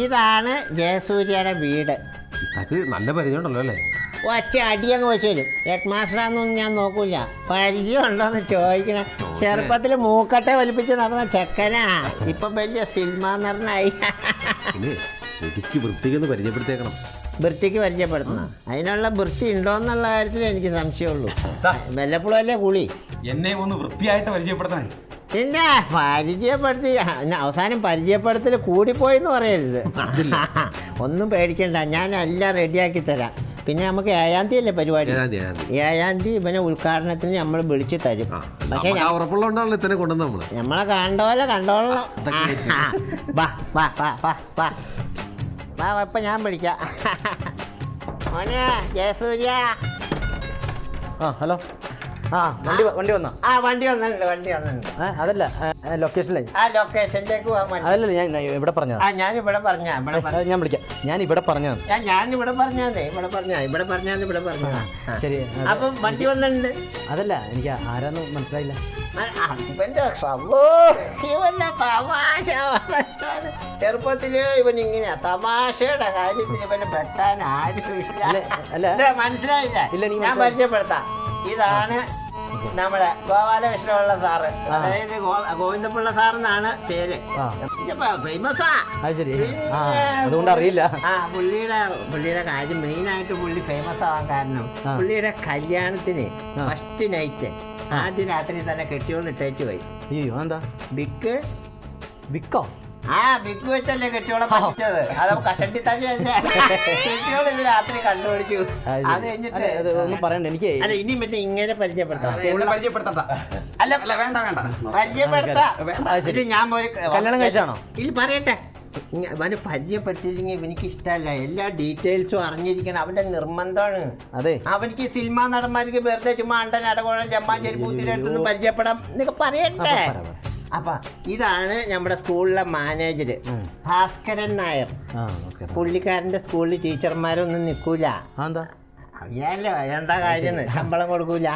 ഇതാണ് ജയസൂര്യയുടെ വീട്. നല്ല പരിചയമുണ്ടല്ലോ അല്ലേ? ഒറ്റ അടിയങ്ങ് വെച്ച് തരും. ഹെഡ് മാസ്റ്ററാന്നൊന്നും ഞാൻ നോക്കൂല, പരിചയം ഉണ്ടോന്ന് ചോദിക്കണം. ചെറുപ്പത്തിൽ മൂക്കട്ടെ വലിപ്പിച്ച് നടന്ന ചെക്കനാ, ഇപ്പൊ വലിയ സിനിമ നടനായി. വൃത്തിക്കൊന്ന് പരിചയപ്പെടുത്തേക്കണം. വൃത്തിക്ക് പരിചയപ്പെടുത്തണം. അതിനുള്ള വൃത്തി ഉണ്ടോന്നുള്ള കാര്യത്തിൽ എനിക്ക് സംശയമുള്ളൂ. വല്ലപ്പോഴും അല്ലേ കുളി. എന്നെ ഒന്ന് വൃത്തിയായിട്ട് പരിചയപ്പെടുത്താൻ. പിന്നെ പരിചയപ്പെടുത്തി അവസാനം പരിചയപ്പെടുത്തൽ കൂടിപ്പോയെന്ന് പറയരുത്. ഒന്നും പേടിക്കണ്ട, ഞാൻ എല്ലാം റെഡിയാക്കി തരാം. പിന്നെ നമുക്ക് 7-ാം തീയതി അല്ലേ പരിപാടി? 7-ാം തീയതി ഇവനെ ഉദ്ഘാടനത്തിന് നമ്മൾ വിളിച്ചു തരും. പക്ഷേ നമ്മളെ കണ്ടോളാം. ഇപ്പൊ ഞാൻ വിളിക്കാം. മോനെ ജയസൂര്യ. ഹലോ. വണ്ടി വന്നോ? വണ്ടി വന്നിട്ടുണ്ട്. അതല്ല, ലൊക്കേഷനിലേക്ക്. ലൊക്കേഷനിലേക്ക് പോകാൻ. അതല്ല, ഞാൻ ഇവിടെ പറഞ്ഞതാ. ഞാനിവിടെ പറഞ്ഞ ഞാൻ വിളിക്കാം. ഞാനിവിടെ പറഞ്ഞതാണ്. ഞാനിവിടെ പറഞ്ഞാ. ശരി. അപ്പം വണ്ടി വന്നിട്ടുണ്ട്. അതല്ല, എനിക്ക് ആരാന്ന് മനസ്സിലായില്ല. ഇവന്റെ തമാശ. ചെറുപ്പത്തില് ഇവൻ ഇങ്ങനെയാ, തമാശയുടെ കാര്യത്തിൽ ഇവന് പെട്ടാൻ ആരുമില്ല. മനസ്സിലായില്ല? ഞാൻ പരിചയപ്പെടുത്താം. ഇതാണ് നമ്മുടെ ഗോപാലകൃഷ്ണപിള്ള സാറ്, അതായത് ഗോവിന്ദപിള്ള സാറെന്നാണ് പേര്. ഫേമസാ. അതുകൊണ്ട് അറിയില്ല. പുള്ളിയുടെ കാര്യം മെയിനായിട്ട് പുള്ളി ഫേമസ് ആവാൻ കാരണം പുള്ളിയുടെ കല്യാണത്തിന് ഫസ്റ്റ് നൈറ്റ് ആദ്യ രാത്രി തന്നെ കെട്ടിയോണ്ട് ഇട്ടേച്ചു പോയി. അയ്യോ, എന്താ? ബിക്കോ? ബിഗ് വെച്ചല്ലേ കെട്ടിയോളെ പറ്റിച്ചത്. അത് കഷണ്ടി തന്നെയല്ലേ കെട്ടിയോള് ഇത് രാത്രി കണ്ടുപിടിച്ചു. അത് കഴിഞ്ഞിട്ട് പറയണ്ട എനിക്ക്. അല്ല, ഇനി മറ്റേ ഇങ്ങനെ പരിചയപ്പെടുത്താം. ഞാൻ കല്യാണം കഴിച്ചാണോ? ഇത് പറയട്ടെ. അവന് പരിചയപ്പെടുത്തിയില്ലെങ്കിൽ ഇവനിക്ക് ഇഷ്ടമല്ല. എല്ലാ ഡീറ്റെയിൽസും അറിഞ്ഞിരിക്കണം, അവന്റെ നിർബന്ധമാണ്. അതെ, അവനിക്ക് സിനിമാ നടന്മാർക്ക് വെറുതെ ചുമ്മാ അണ്ടൻ അടകോഴം ചമ്മാഞ്ചേരി പൂത്തിരടുത്തൊന്നും പരിചയപ്പെടാം എന്നൊക്കെ പറയട്ടെ. അപ്പൊ ഇതാണ് നമ്മുടെ സ്കൂളിലെ മാനേജർ ഭാസ്കരൻ നായർ. പുള്ളിക്കാരന്റെ സ്കൂളിൽ ടീച്ചർമാരൊന്നും നിൽക്കൂല. അറിയാലോ എന്താ കാര്യം, ശമ്പളം കൊടുക്കൂല.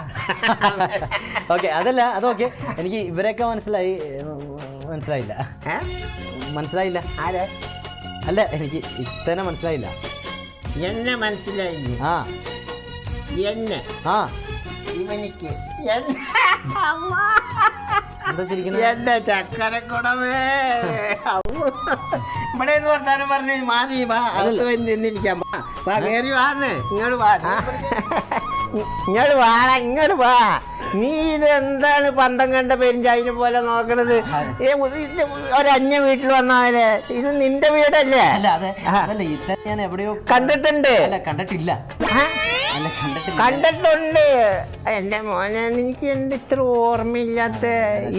ഓക്കെ, അതല്ല അതൊക്കെ എനിക്ക് ഇവരെയൊക്കെ മനസ്സിലായില്ല. മനസ്സിലായില്ല ആരെ? അല്ല, എനിക്ക് ഇത്തന്നെ മനസ്സിലായില്ല. എന്നെ മനസ്സിലായില്ല. എന്നെ ഇവനിക്ക് എന്റെ ചക്കരക്കുടമേ ഇവിടെ വർത്താനം പറഞ്ഞു മാറി അകത്ത് വന്ന് നിന്നിരിക്കാം. കയറി വാന്ന് ഇങ്ങോട്ട് വാ. നീ ഇതെന്താണ് പന്തം കണ്ട പെരിഞ്ചായിനെ പോലെ നോക്കണത്? ഒരന്യ വീട്ടിൽ വന്നാലേ ഇത് നിന്റെ വീടല്ലേ? ഞാൻ എവിടെയോ കണ്ടിട്ടുണ്ട്. കണ്ടിട്ടുണ്ട്. എന്റെ മോനെ, എനിക്ക് എന്റെ ഇത്ര ഓർമ്മയില്ലാത്ത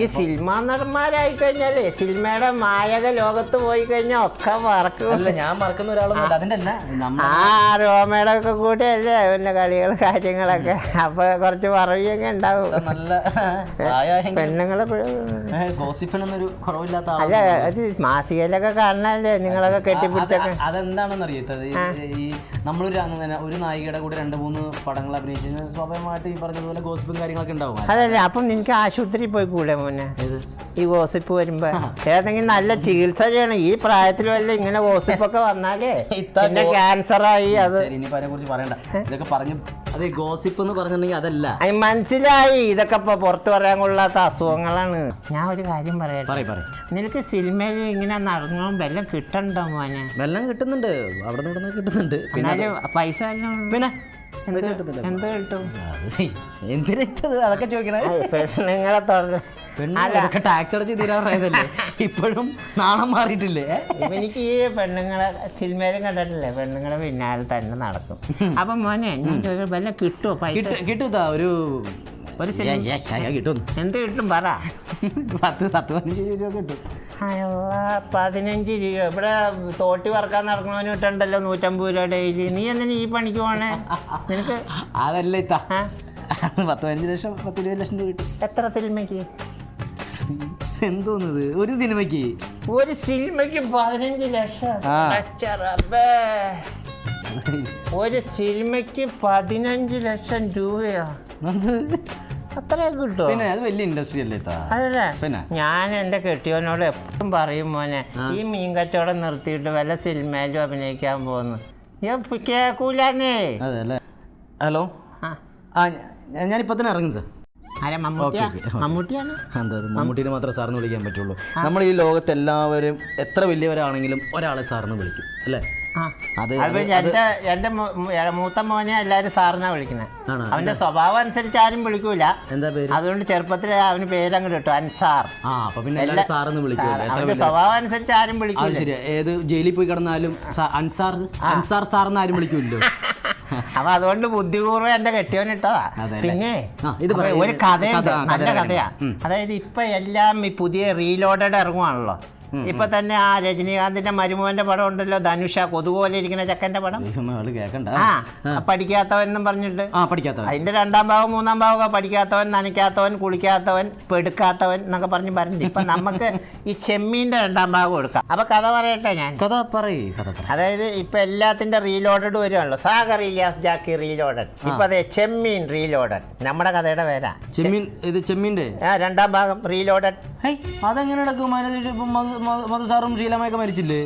ഈ സിനിമാ നടന്മാരായി കഴിഞ്ഞാലേ സിനിമയുടെ മായക ലോകത്ത് പോയി കഴിഞ്ഞാൽ ഒക്കെ മറക്കും. ഞാൻ മറക്കുന്ന ഒരാളൊന്നും അതിന്റെ റോമയുടെ ഒക്കെ കൂടി അല്ലേ അവന്റെ കളികളും കാര്യങ്ങളൊക്കെ. അപ്പൊ കുറച്ച് പറയൊക്കെ ഉണ്ടാവും. നല്ല പെണ്ണുങ്ങളെ അല്ല, അത് മാസികയിലൊക്കെ കാണാനല്ലേ നിങ്ങളൊക്കെ കെട്ടിപ്പിടിച്ചൊക്കെ. അതെന്താണെന്ന് അറിയാത്തത്, ഈ നമ്മളൊരു നായികയുടെ കൂടെ 2-3 പടങ്ങൾ അഭിനയിച്ച് സ്വാഭാവികമായിട്ട് ഈ പറഞ്ഞതുപോലെ ഗോസിപ്പും കാര്യങ്ങളൊക്കെ ഉണ്ടാവും. അതല്ലേ, അപ്പം നിനക്ക് ആശുപത്രിയിൽ പോയി കൂടെ മോനെ? ഈ ഗോസിപ്പ് വരുമ്പോ ഏതെങ്കിലും നല്ല ചികിത്സ ചെയ്യണം. ഈ പ്രായത്തിലല്ല ഇങ്ങനെ ഗോസിപ്പൊക്കെ വന്നാലേ പിന്നെ ക്യാൻസറായി. അത് ഇനിയിപ്പോ അതിനെ കുറിച്ച് പറയണ്ട. ഇതൊക്കെ പറഞ്ഞു, അതെ ഗോസിപ്പ് എന്ന് പറഞ്ഞിട്ടുണ്ടെങ്കിൽ അതല്ല. മനസ്സിലായി, ഇതൊക്കെ ഇപ്പൊ പുറത്തു പറയാൻ കൊള്ളാത്ത അസുഖങ്ങളാണ്. ഞാൻ ഒരു കാര്യം പറയട്ടെ. നിനക്ക് സിനിമയിൽ ഇങ്ങനെ നടന്നു വെല്ലം കിട്ടണ്ടോ മോനെ? വെല്ലം കിട്ടുന്നുണ്ട്, അവിടെ നിന്ന് കിട്ടുന്നുണ്ട്. പിന്നെ പൈസ പിന്നെ എന്ത് കിട്ടും? എന്തിനത് അതൊക്കെ ചോദിക്കണേ? പെണ്ണുങ്ങളെ അതൊക്കെ ടാക്സ് അടച്ച് തീരാറായതല്ലേ, ഇപ്പോഴും നാണം മാറിയിട്ടില്ലേ? എനിക്ക് ഈ പെണ്ണുങ്ങളെ സിനിമയിലും കണ്ടിട്ടില്ലേ, പെണ്ണുങ്ങളെ പിന്നാലെ തന്നെ നടക്കും. അപ്പൊ മോനെ വല്ല കിട്ടുമോ? പൈസ കിട്ടൂതാ. ഒരു കിട്ടും. എന്ത് കിട്ടും പറ? 10-15 രൂപ കിട്ടും. 15 രൂപ. ഇവിടെ തോട്ടി വറക്കാൻ നടക്കണവന് കിട്ടണ്ടല്ലോ 150 രൂപ ഡെയിലി. നീ എന്തിനാ ഈ പണിക്ക് പോണേ? നിനക്ക് അതല്ല ഇത്താ, 10-15 ലക്ഷം 10-20 ലക്ഷം രൂപ കിട്ടും. എത്ര സിനിമയ്ക്ക്? എന്തോന്നത് ഒരു സിനിമയ്ക്ക്? 15 ലക്ഷം. ഒരു സിനിമയ്ക്ക് 15 ലക്ഷം രൂപയോ? അത്രയൊക്കെ കിട്ടുമോ? പിന്നെ അത് വലിയ ഇൻഡസ്ട്രി അല്ലേ താ? അതല്ലേ പിന്നെ ഞാൻ എൻ്റെ കെട്ടിയവനോട് എപ്പോഴും പറയും, മോനെ ഈ മീൻ കച്ചവടം നിർത്തിയിട്ട് വല്ല സിനിമയിലും അഭിനയിക്കാൻ പോകുന്നു. ഞാൻ കേൾക്കൂലേ. അതെ അല്ലേ. ഹലോ, ഞാനിപ്പോൾ തന്നെ ഇറങ്ങും സാർ. ആരാ? മമ്മൂട്ടിയാണ്. എന്താ മമ്മൂട്ടീനെ മാത്രമേ സാറിന് വിളിക്കാൻ പറ്റുള്ളൂ. നമ്മൾ ഈ ലോകത്ത് എല്ലാവരും എത്ര വലിയവരാണെങ്കിലും ഒരാളെ സാറിന് വിളിക്കും അല്ലേ? എന്റെ മൂത്ത മോനെ എല്ലാരും സാറിനാ വിളിക്കുന്നത്. അവന്റെ സ്വഭാവം അനുസരിച്ച് ആരും വിളിക്കൂല. എന്താ പേര്? അതുകൊണ്ട് ചെറുപ്പത്തിൽ അവന് പേരങ്ങോട്ട് കിട്ടും, അൻസാർ. അപ്പൊ പിന്നെ എല്ലാവരും സാറെന്ന് വിളിക്കും. അവന്റെ സ്വഭാവം അനുസരിച്ച് ആരും വിളിക്കൂല. ശരി, ഏത് ജയിലിൽ പോയി കിടന്നാലും അൻസാർ സാറെന്ന് ആരും വിളിക്കൂല്ലോ. അപ്പൊ അതുകൊണ്ട് ബുദ്ധിപൂർവ്വം എന്റെ കെട്ടിയോനിട്ടതാ. പിന്നെ ഒരു കഥയുണ്ട്, നല്ല കഥയാ. അതായത് ഇപ്പൊ എല്ലാം ഈ പുതിയ റീലോഡഡ് ഇറങ്ങുവാണല്ലോ. ഇപ്പൊ തന്നെ ആ രജനീകാന്തിന്റെ മരുമോന്റെ പടം ഉണ്ടല്ലോ, ധനുഷ, കൊതുപോലെ ഇരിക്കുന്ന ചെക്കന്റെ പടം. പഠിക്കാത്തവൻ എന്നും പറഞ്ഞിട്ട് അതിന്റെ 2ാം ഭാഗം 3ാം ഭാഗമൊക്കെ പഠിക്കാത്തവൻ, നനയ്ക്കാത്തവൻ, കുളിക്കാത്തവൻ, പെടുക്കാത്തവൻ എന്നൊക്കെ പറഞ്ഞിട്ട് ഇപ്പൊ നമുക്ക് ഈ ചെമ്മീന്റെ 2ാം ഭാഗം എടുക്കാം. അപ്പൊ കഥ പറയട്ടെ ഞാൻ. കഥ പറയേ. അതായത് ഇപ്പൊ എല്ലാത്തിന്റെ റീലോഡഡ് വരുവാണല്ലോ. സാഗർ ഇലിയാസ് ജാക്കി റീലോഡഡ്. ഇപ്പൊ അതെ ചെമ്മീൻ റീലോഡഡ്. നമ്മുടെ കഥയുടെ പേരാ ചെമ്മീൻ. ഇത് ചെമ്മീന്റെ 2ാം ഭാഗം റീലോഡഡ്. അതെങ്ങനെ നടക്കും? മധുസാറും ശീലമൊക്കെ മരിച്ചില്ലേ?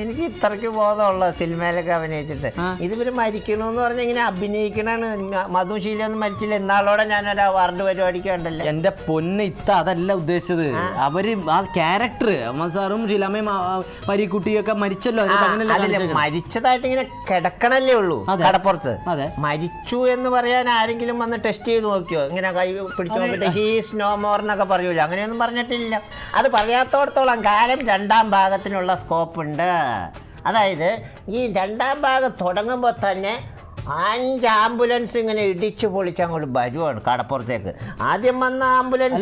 എനിക്ക് ഇത്രയ്ക്ക് ബോധമുള്ള സിനിമയിലൊക്കെ അഭിനയിച്ചിട്ട് ഇതിവര് മരിക്കണമെന്ന് പറഞ്ഞാൽ ഇങ്ങനെ അഭിനയിക്കണാണ്. മധുശീലൊന്നും മരിച്ചില്ല. എന്നാളോടെ ഞാനൊരു അവാർഡ് പരിപാടിക്ക് ഉണ്ടല്ലോ. എന്റെ പൊന്ന് ഇത്ത അതല്ല ഉദ്ദേശിച്ചത്. അവര് ആ ക്യാരക്ടർ മധുസാറും ശീലമ്മയും പരീക്കുട്ടിയൊക്കെ മരിച്ചല്ലോ. മരിച്ചതായിട്ട് ഇങ്ങനെ കിടക്കണല്ലേ ഉള്ളൂ കടപ്പുറത്ത്. മരിച്ചു എന്ന് പറയാൻ ആരെങ്കിലും വന്ന് ടെസ്റ്റ് ചെയ്ത് നോക്കിയോ? ഇങ്ങനെ കൈ പിടിച്ചു നോക്കിയിട്ട് ഹീസ് നോ മോർ എന്നൊക്കെ പറയൂല. അങ്ങനെയൊന്നും പറഞ്ഞിട്ടില്ല. അത് പറയാത്തോടത്തോളം കാലം 2ാം ഭാഗത്തിനുള്ള സ്കോപ്പ് ഉണ്ട്. അതായത് ഈ 2ാം ഭാഗം തുടങ്ങുമ്പോൾ തന്നെ 5 ആംബുലൻസ് ഇങ്ങനെ ഇടിച്ചു പൊളിച്ച് അങ്ങോട്ട് വരുവാണ് കടപ്പുറത്തേക്ക്. ആദ്യം വന്ന ആംബുലൻസ്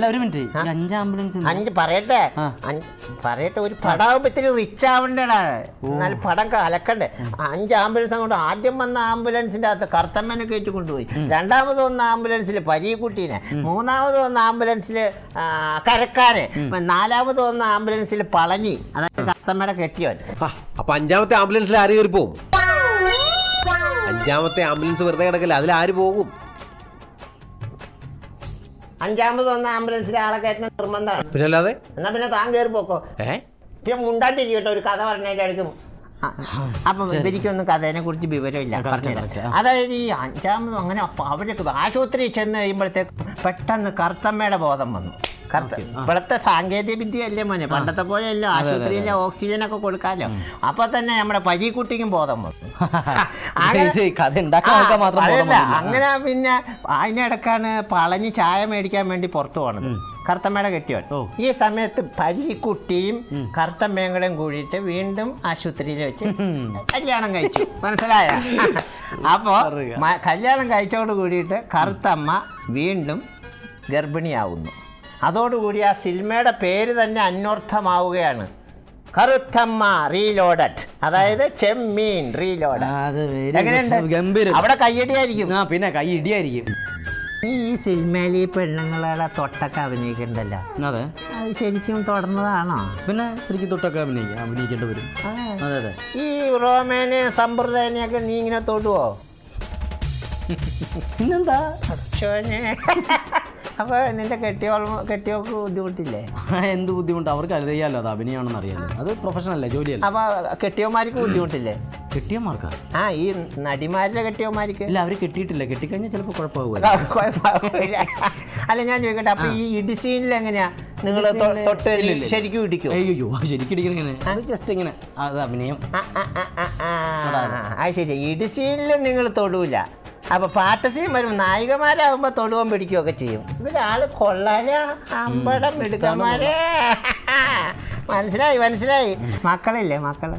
5 പറയട്ടെ ഒരു പടാവുമ്പോ ഇത്തിരി റിച്ച് ആവണ്ടേടാ, എന്നാലും പടം കലക്കണ്ടേ. 5 ആംബുലൻസ് അങ്ങോട്ട്. ആദ്യം വന്ന ആംബുലൻസിന്റെ അകത്ത് കറുത്തമ്മനെ കയറ്റി കൊണ്ടുപോയി. 2ാമത് വന്ന ആംബുലൻസിൽ പരീക്കുട്ടീനെ, 3ാമത് വന്ന ആംബുലൻസിൽ കരക്കാരെ, 4ാമത് വന്ന ആംബുലൻസിൽ പളനി, അതായത് കറുത്തമ്മയുടെ കെട്ടിയവൻ. അപ്പൊ 5ാമത്തെ ആംബുലൻസിൽ ആര് കയറി പോകും? 5ാമത്തെ ആംബുലൻസ് വെറുതെ കിടക്കില്ല, അതിൽ ആര് പോകും? 5ാമത് വന്ന ആംബുലൻസിലെ ആളെ കയറ്റുന്ന നിർബന്ധമാണ്. പിന്നെ അല്ലാതെ എന്നാ പിന്നെ താൻ കയറി പോക്കോ. പിന്നെ മുണ്ടാണ്ടിരിക്കട്ടോ, ഒരു കഥ പറഞ്ഞതിന്റെ അടുക്കും. അപ്പം ഇവരിക്കൊന്നും കഥേനെ കുറിച്ച് വിവരമില്ല. അതായത് ഈ 5ാമതും അങ്ങനെ അവരൊക്കെ ആശുപത്രിയിൽ ചെന്ന് കഴിയുമ്പോഴത്തേക്ക് പെട്ടെന്ന് കറുത്തമ്മയുടെ ബോധം വന്നു. ഇപ്പോഴത്തെ സാങ്കേതിക വിദ്യ അല്ലേ മോനെ, പണ്ടത്തെ പോലെയല്ലോ. ആശുപത്രിയിലെ ഓക്സിജനൊക്കെ കൊടുക്കാമല്ലോ. അപ്പൊ തന്നെ നമ്മുടെ പരീക്കുട്ടിക്കും ബോധം വന്നു. അങ്ങനെ പിന്നെ അതിനിടക്കാണ് പളനി ചായ മേടിക്കാൻ വേണ്ടി പുറത്തു പോണത്, കറുത്തമ്മയുടെ കെട്ടിയോൻ. ഈ സമയത്ത് പരീക്കുട്ടിയും കറുത്തമ്മയും കൂടെ കൂടിയിട്ട് വീണ്ടും ആശുപത്രിയിൽ വെച്ച് കല്യാണം കഴിച്ചു. മനസ്സിലായ? അപ്പോ കല്യാണം കഴിച്ചോട് കൂടിയിട്ട് കറുത്തമ്മ വീണ്ടും ഗർഭിണിയാവുന്നു. അതോടുകൂടി ആ സിനിമയുടെ പേര് തന്നെ അന്വർത്ഥമാവുകയാണ്. കറുത്തമ്മ റീലോഡഡ്, അതായത് ചെമ്മീൻ റീലോഡഡ്. എങ്ങനെയുണ്ട്? അവിടെ കയ്യടിയായിരിക്കും. പിന്നെ കൈയിടിയായിരിക്കും. ഈ സിനിമയിൽ ഈ പെണ്ണുങ്ങളെ തൊട്ടൊക്കെ അഭിനയിക്കണ്ടല്ലോ. അതെ, അത് ശരിക്കും തുടർന്നതാണോ? പിന്നെ ശരിക്കും തൊട്ടൊക്കെ അഭിനയിക്കേണ്ടി വരും. അതെ അതെ. ഈ റോമേനെ സമ്പ്രദായനെയൊക്കെ നീ ഇങ്ങനെ തൊടുവോ? പിന്നെന്താ? അപ്പൊ നിന്റെ കെട്ടിയോക്ക് ബുദ്ധിമുട്ടില്ലേ? എന്ത് ബുദ്ധിമുട്ട്? അവർക്ക് അറിയാലോ അത് അഭിനയമാണെന്ന് അറിയാലോ. അത് പ്രൊഫഷണല്ലേ, ജോലിയല്ല. അപ്പൊ കെട്ടിയോമാർക്ക് ബുദ്ധിമുട്ടില്ലേ? കെട്ടിയമാർക്കാ? ഈ നടിമാരുടെ കെട്ടിയോമാർക്ക് ഇല്ല, അവര് കെട്ടിയിട്ടില്ല. കെട്ടിക്കഴിഞ്ഞാൽ ചിലപ്പോൾ കുഴപ്പമാകും. അല്ല ഞാൻ ചോദിക്കട്ടെ, അപ്പൊ ഈ ഇടി സീനിൽ എങ്ങനെയാ നിങ്ങൾ തൊട്ട് ശരിക്കും ഇടിക്കും? അയ്യോ, ശരിക്കും ഇടിക്കണ അത് ജസ്റ്റ് ഇങ്ങനെ, അത് അഭിനയം. അത് ശരി, ഇടി സീനിൽ നിങ്ങൾ തൊടൂല. അപ്പൊ പാട്ട് സീൻ വരും, നായികമാരാകുമ്പോ തൊടുവാൻ പിടിക്കുകയൊക്കെ ചെയ്യും. ഇവരാള് കൊള്ളാല അമ്പടം മിടുക്കന്മാരെ. മനസ്സിലായി. മക്കളില്ലേ? മക്കള്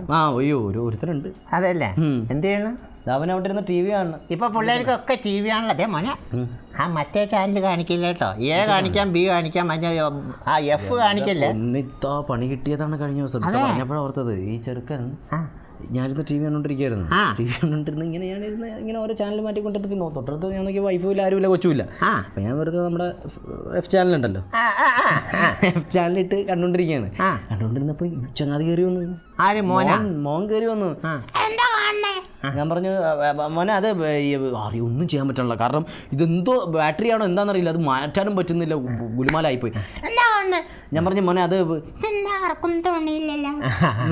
ഒരുത്തരുണ്ട്. അതല്ലേ, എന്ത് ചെയ്യണം? അവൻ അവിടെ ഇരുന്ന് TV കാണണം. ഇപ്പൊ പിള്ളേർക്കൊക്കെ TV ആണല്ലോ. അതേ മോനെ, മറ്റേ ചാനൽ കാണിക്കില്ല കേട്ടോ. A കാണിക്കാം, B കാണിക്കാം, F കാണിക്കല്ലേ. പണി കിട്ടിയതാണ് കഴിഞ്ഞ ദിവസം. പറഞ്ഞപ്പോഴാണ് ഓർത്തത്, ഈ ചെറുക്കൻ ഞാനിന്ന് TV കണ്ടോണ്ടിരിക്കുകയായിരുന്നു. TV കണ്ടോണ്ടിരുന്ന് ഇങ്ങനെ ഓരോ ചാനൽ മാറ്റിക്കൊണ്ടിരുന്നു. പിന്നെ തൊട്ടടുത്ത് ഞാൻ നോക്കിയ വൈഫും ആരുമില്ല, കൊച്ചുമില്ല. അപ്പം ഞാൻ വെറുതെ നമ്മുടെ F ചാനലുണ്ടല്ലോ, F ചാനലിട്ട് കണ്ടോണ്ടിരിക്കുകയാണ്. കണ്ടോണ്ടിരുന്നപ്പോ ചങ്ങാതി കയറി വന്നു. മോൻ കയറി വന്നു. ഞാൻ പറഞ്ഞു മോനെ അത് ഒന്നും ചെയ്യാൻ പറ്റണില്ല, കാരണം ഇതെന്തോ ബാറ്ററി ആണോ എന്താണെന്നറിയില്ല, അത് മാറ്റാനും പറ്റുന്നില്ല, ഗുലുമാലായിപ്പോയി. ഞാൻ പറഞ്ഞു മോനെ അത് എന്ന്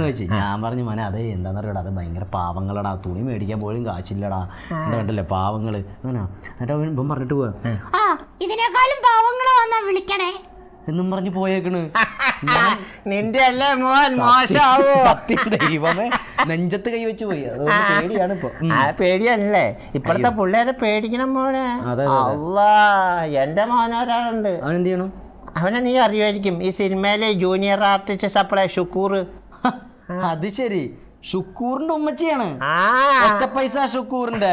വെച്ച് ഞാൻ പറഞ്ഞു മോനെ അത് എന്താണെന്നറിയടാ, അത് ഭയങ്കര പാവങ്ങളടാ, തുണി മേടിക്കാൻ പോലും കാശില്ലടാ, എന്താ കണ്ടല്ലേ പാവങ്ങള് അങ്ങനെ. എന്നിട്ട് ഇപ്പം പറഞ്ഞിട്ട് പോവാ ഇതിനേക്കാളും പാവങ്ങളെ വന്നാ വിളിക്കണേ എന്നും പറഞ്ഞ് പോയേക്കണ്. നിന്റെ അല്ലേ മോൻ മോശമാവോ? സത്യം ദൈവമേ, നെഞ്ചത്ത് കൈവച്ച് പോയി. അതുകൊണ്ട് പേടിയാണ് ഇപ്പൊ. പേടിയാണല്ലേ ഇപ്പോഴത്തെ പിള്ളേരെ പേടിക്കണം മോനെ. അള്ളാ, എന്റെ മോനൊരാളുണ്ട്. അവനെന്ത് ചെയ്യണം? അവനെ നീ അറിയുമായിരിക്കും, ഈ സിനിമയിലെ ജൂനിയർ ആർട്ടിസ്റ്റ് സപ്ലൈ ഷുക്കൂർ. അത് ശരി, ഷുക്കൂറിന്റെ ഉമ്മച്ചിയാണ്. ഒറ്റ പൈസ ഷുക്കൂറിന്റെ.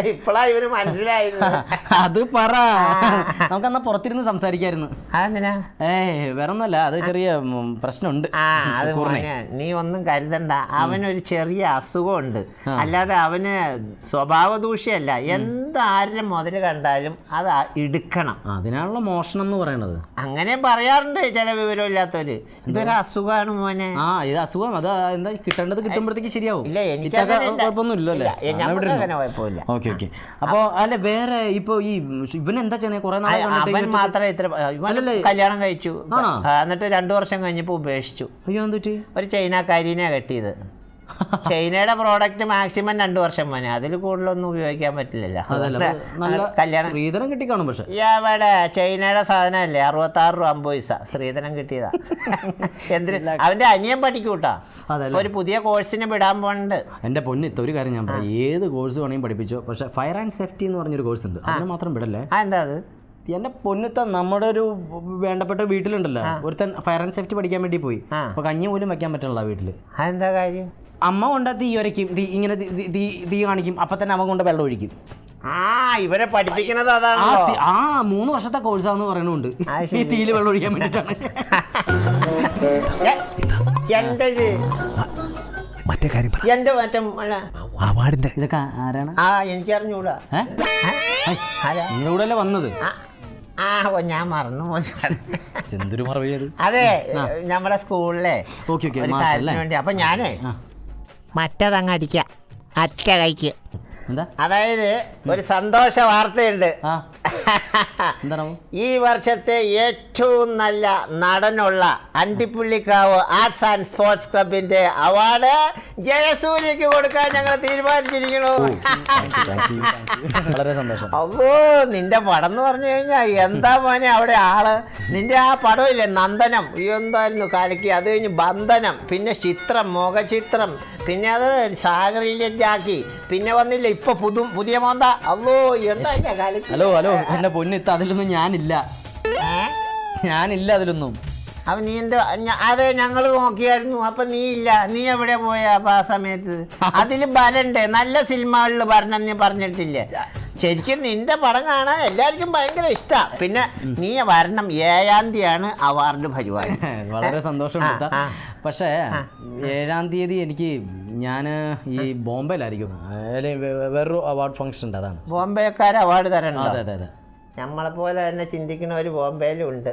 ഇപ്പളാ ഇവര് മനസ്സിലായിരുന്നു. അത് പറ, നമുക്ക് എന്നാ പുറത്തിരുന്ന് സംസാരിക്കായിരുന്നു. അതെന്തിനാ? വേറെ ഒന്നുമല്ല, അത് ചെറിയ പ്രശ്നമുണ്ട്. അത് നീ ഒന്നും കരുതണ്ട, അവനൊരു ചെറിയ അസുഖമുണ്ട്, അല്ലാതെ അവന് സ്വഭാവ ദൂഷ്യമല്ല. എന്താരും മുതൽ കണ്ടാലും അത് എടുക്കണം. അതിനാണല്ലോ മോഷണം എന്ന് പറയണത്. അങ്ങനെ പറയാറുണ്ട് ചില വിവരമില്ലാത്തവര്. ഇതൊരു അസുഖമാണ് മോനെ. ഇത് അസുഖം, അത് എന്താ കിട്ടേണ്ടത് കിട്ടുമ്പോഴത്തേക്ക് ശരിയാവും. ഇല്ല, എനിക്ക് കുഴപ്പമൊന്നുമില്ലല്ലോ അല്ലേ? കുഴപ്പമില്ല. Okay okay. അപ്പൊ അല്ല വേറെ ഇപ്പൊ ഈ ഇവനെന്താ ചെയ്യണേ? കുറെ നാളെ അവൻ മാത്രമേ കല്യാണം കഴിച്ചു, എന്നിട്ട് 2 വർഷം കഴിഞ്ഞപ്പോ ഉപേക്ഷിച്ചു. അയ്യോ, എന്തുപറ്റി? ഒരു ചൈനക്കാരിനെ കെട്ടിയത്. ചൈനയുടെ പ്രോഡക്റ്റ് മാക്സിമം 2 വർഷം മോനെ, അതിൽ കൂടുതലൊന്നും ഉപയോഗിക്കാൻ പറ്റില്ലല്ലോ. കല്യാണം സ്ത്രീധനം കിട്ടിക്കാണും. പക്ഷെ എവിടെ ചൈനയുടെ സാധനമല്ലേ, 66 രൂപ 50 പൈസ സ്ത്രീധനം കിട്ടിയതാ. എന്തിന്? അവന്റെ അനിയൻ പഠിക്കൂട്ടാ, ഒരു പുതിയ കോഴ്സിന് വിടാൻ പോണ്ട്. എന്റെ പൊന്നിത്ത ഒരു കാര്യം ഞാൻ പറയാം, ഏത് കോഴ്സ് വേണമെങ്കിൽ പഠിപ്പിച്ചോ, പക്ഷെ ഫയർ ആൻഡ് സേഫ്റ്റി എന്ന് പറഞ്ഞൊരു കോഴ്സ് ഉണ്ട്, അതിന് മാത്രം വിടല്ലേ. എന്താ അത്? എന്റെ പൊന്നിത്ത നമ്മുടെ ഒരു വേണ്ടപ്പെട്ട വീട്ടിലുണ്ടല്ലോ, ഒരുത്തൻ ഫയർ ആൻഡ് സേഫ്റ്റി പഠിക്കാൻ വേണ്ടി പോയി. അപ്പൊ കഞ്ഞി പോലും വെക്കാൻ പറ്റണല്ലോ വീട്ടില്. എന്താ കാര്യം? അമ്മ കൊണ്ട് തീ ഒരയ്ക്കും, ഇങ്ങനെ തീ കാണിക്കും, അപ്പൊ തന്നെ അവൻ കൊണ്ട് വെള്ളം ഒഴിക്കും. ഇവരെ പഠിപ്പിക്കുന്നത് അതാണ്. 3 വർഷത്തെ കോഴ്സാന്ന് പറയണുണ്ട് ഈ തീയില് വെള്ളം ഒഴിക്കാൻ വേണ്ടിട്ടാണ്. മറ്റേ കാര്യം ഇതൊക്കെ ആരാണ്? എനിക്കറിഞ്ഞൂടാ. നിങ്ങളുടെ വന്നത്? ഞാൻ മറന്നുപോയി. എന്തൊരു മറവിയത്. അതെ, നമ്മുടെ സ്കൂളിലെ വേണ്ടി. അപ്പൊ ഞാനേ മറ്റതങ്ങ് അടിക്കാം, അറ്റ കൈക്ക്. അതായത് ഒരു സന്തോഷ വാർത്തയുണ്ട്. ഈ വർഷത്തെ ഏറ്റവും നല്ല നടനുള്ള അണ്ടിപ്പുള്ളിക്കാവ് ആർട്സ് ആൻഡ് സ്പോർട്സ് ക്ലബിന്റെ അവാർഡ് ജയസൂര്യക്ക് കൊടുക്കാൻ ഞങ്ങൾ തീരുമാനിച്ചിരിക്കുന്നു. വളരെ സന്തോഷം. അപ്പോ നിന്റെ പടം എന്ന് പറഞ്ഞു കഴിഞ്ഞാൽ എന്താ മോനെ അവിടെ ആള്. നിന്റെ ആ പടമില്ലേ നന്ദനം, എന്തായിരുന്നു കളിക്ക്, അത് കഴിഞ്ഞ് ബന്ധനം, പിന്നെ ചിത്രം, മുഖചിത്രം, പിന്നെ അത് സാഗറിലേക്കാക്കി, പിന്നെ വന്നില്ല ഇപ്പൊ പുതിയ മോന്ത. അല്ലോ എന്താ കളിക്ക്. ഹലോ എന്റെ പൊന്നിത്ത, അതിലൊന്നും ഞാനില്ല അതിലൊന്നും. അപ്പൊ നീ എന്താ? അതെ, ഞങ്ങൾ നോക്കിയായിരുന്നു. അപ്പൊ നീ ഇല്ല, നീ എവിടെ പോയാ അപ്പൊ ആ സമയത്ത്? അതിൽ ഭരണ്ടേ, നല്ല സിനിമകളിൽ ഭരണം നീ പറഞ്ഞിട്ടില്ലേ? ശരിക്കും നിന്റെ പടം കാണാൻ എല്ലാവർക്കും ഭയങ്കര ഇഷ്ടമാണ്. പിന്നെ നീ വരണം, 7-ാം തീയതിയാണ് അവാർഡ് പരിപാടി. വളരെ സന്തോഷം. പക്ഷേ 7-ാം തീയതി ഞാൻ ഈ ബോംബെയിലായിരിക്കും, വേറൊരു അവാർഡ് ഫംഗ്ഷൻ ഉണ്ട്, അതാണ്. ബോംബെക്കാർ അവാർഡ് തരണം? അതെ അതെ അതെ. നമ്മളെ പോലെ തന്നെ ചിന്തിക്കുന്ന ഒരു ബോംബെയിലും ഉണ്ട്,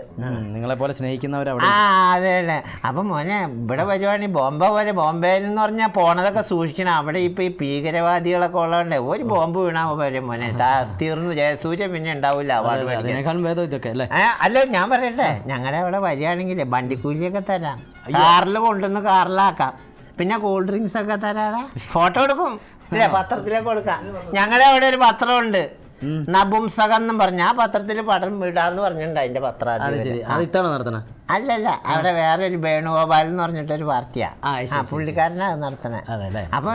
നിങ്ങളെ പോലെ സ്നേഹിക്കുന്നവർ. അതെ അല്ലേ. അപ്പം മോനെ ഇവിടെ വരുവാണ് ബോംബെ പോലെ. ബോംബെയിൽ എന്ന് പറഞ്ഞാൽ പോണതൊക്കെ സൂക്ഷിക്കണം. അവിടെ ഇപ്പൊ ഈ ഭീകരവാദികളൊക്കെ ഉള്ളതുകൊണ്ട് ഒരു ബോംബ് വീണാ പോലെ മോനെ തീർന്നു. ജയസൂര്യ പിന്നെ ഉണ്ടാവില്ല അവാർഡ്. അതിനേക്കാളും ഭേദം ഇതൊക്കെ അല്ലേ? അല്ല ഞാൻ പറയട്ടെ, ഞങ്ങളുടെ അവിടെ വരികയാണെങ്കിൽ വണ്ടിക്കൂലിയൊക്കെ തരാം, കാറിൽ കൊണ്ടുവന്ന് കാറിലാക്കാം, പിന്നെ കൂൾ ഡ്രിങ്ക്സ് ഒക്കെ തരാടാ, ഫോട്ടോ എടുക്കും, ഇല്ലേ പത്രത്തിലേക്ക് കൊടുക്കാം. ഞങ്ങളുടെ അവിടെ ഒരു പത്രമുണ്ട്, നപുംസകം പറഞ്ഞ, ആ പത്രത്തിൽ പടം വിടാന്ന് പറഞ്ഞിട്ടുണ്ട്. അതിന്റെ പത്രം അല്ലല്ല, അവിടെ വേറെ ഒരു വേണുഗോപാൽ എന്ന് പറഞ്ഞിട്ടൊരു പാർട്ടിയാ, പുള്ളിക്കാരനാ അത് നടത്തണേ. അപ്പൊ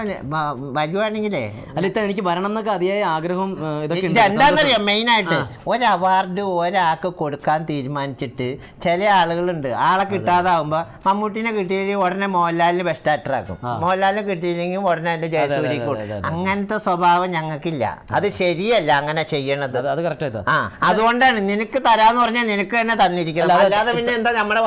വരുവാണെങ്കിലേ എനിക്ക് വരണം എന്നൊക്കെ അതിയായ ആഗ്രഹം. എന്താണെന്നറിയാം, മെയിനായിട്ട് ഒരു അവാർഡ് ഒരാൾക്ക് കൊടുക്കാൻ തീരുമാനിച്ചിട്ട് ചില ആളുകളുണ്ട്, ആളെ കിട്ടാതാവുമ്പോ മമ്മൂട്ടിനെ കിട്ടിയില്ലെങ്കിൽ ഉടനെ മോഹൻലാലിന് ബെസ്റ്റ് ആക്ടർ ആക്കും, മോഹൻലാലിനെ കിട്ടിയില്ലെങ്കിൽ ഉടനെ അതിന്റെ ജയസൂര്യക്ക് കൊടുക്കും. അങ്ങനത്തെ സ്വഭാവം ഞങ്ങൾക്കില്ല, അത് ശരിയല്ല അങ്ങനെ ചെയ്യണത്. അതുകൊണ്ടാണ് നിനക്ക് തരാന്ന് പറഞ്ഞാൽ നിനക്ക് തന്നെ തന്നിരിക്കണം, അല്ലാതെ പിന്നെ എന്താ നമ്മുടെ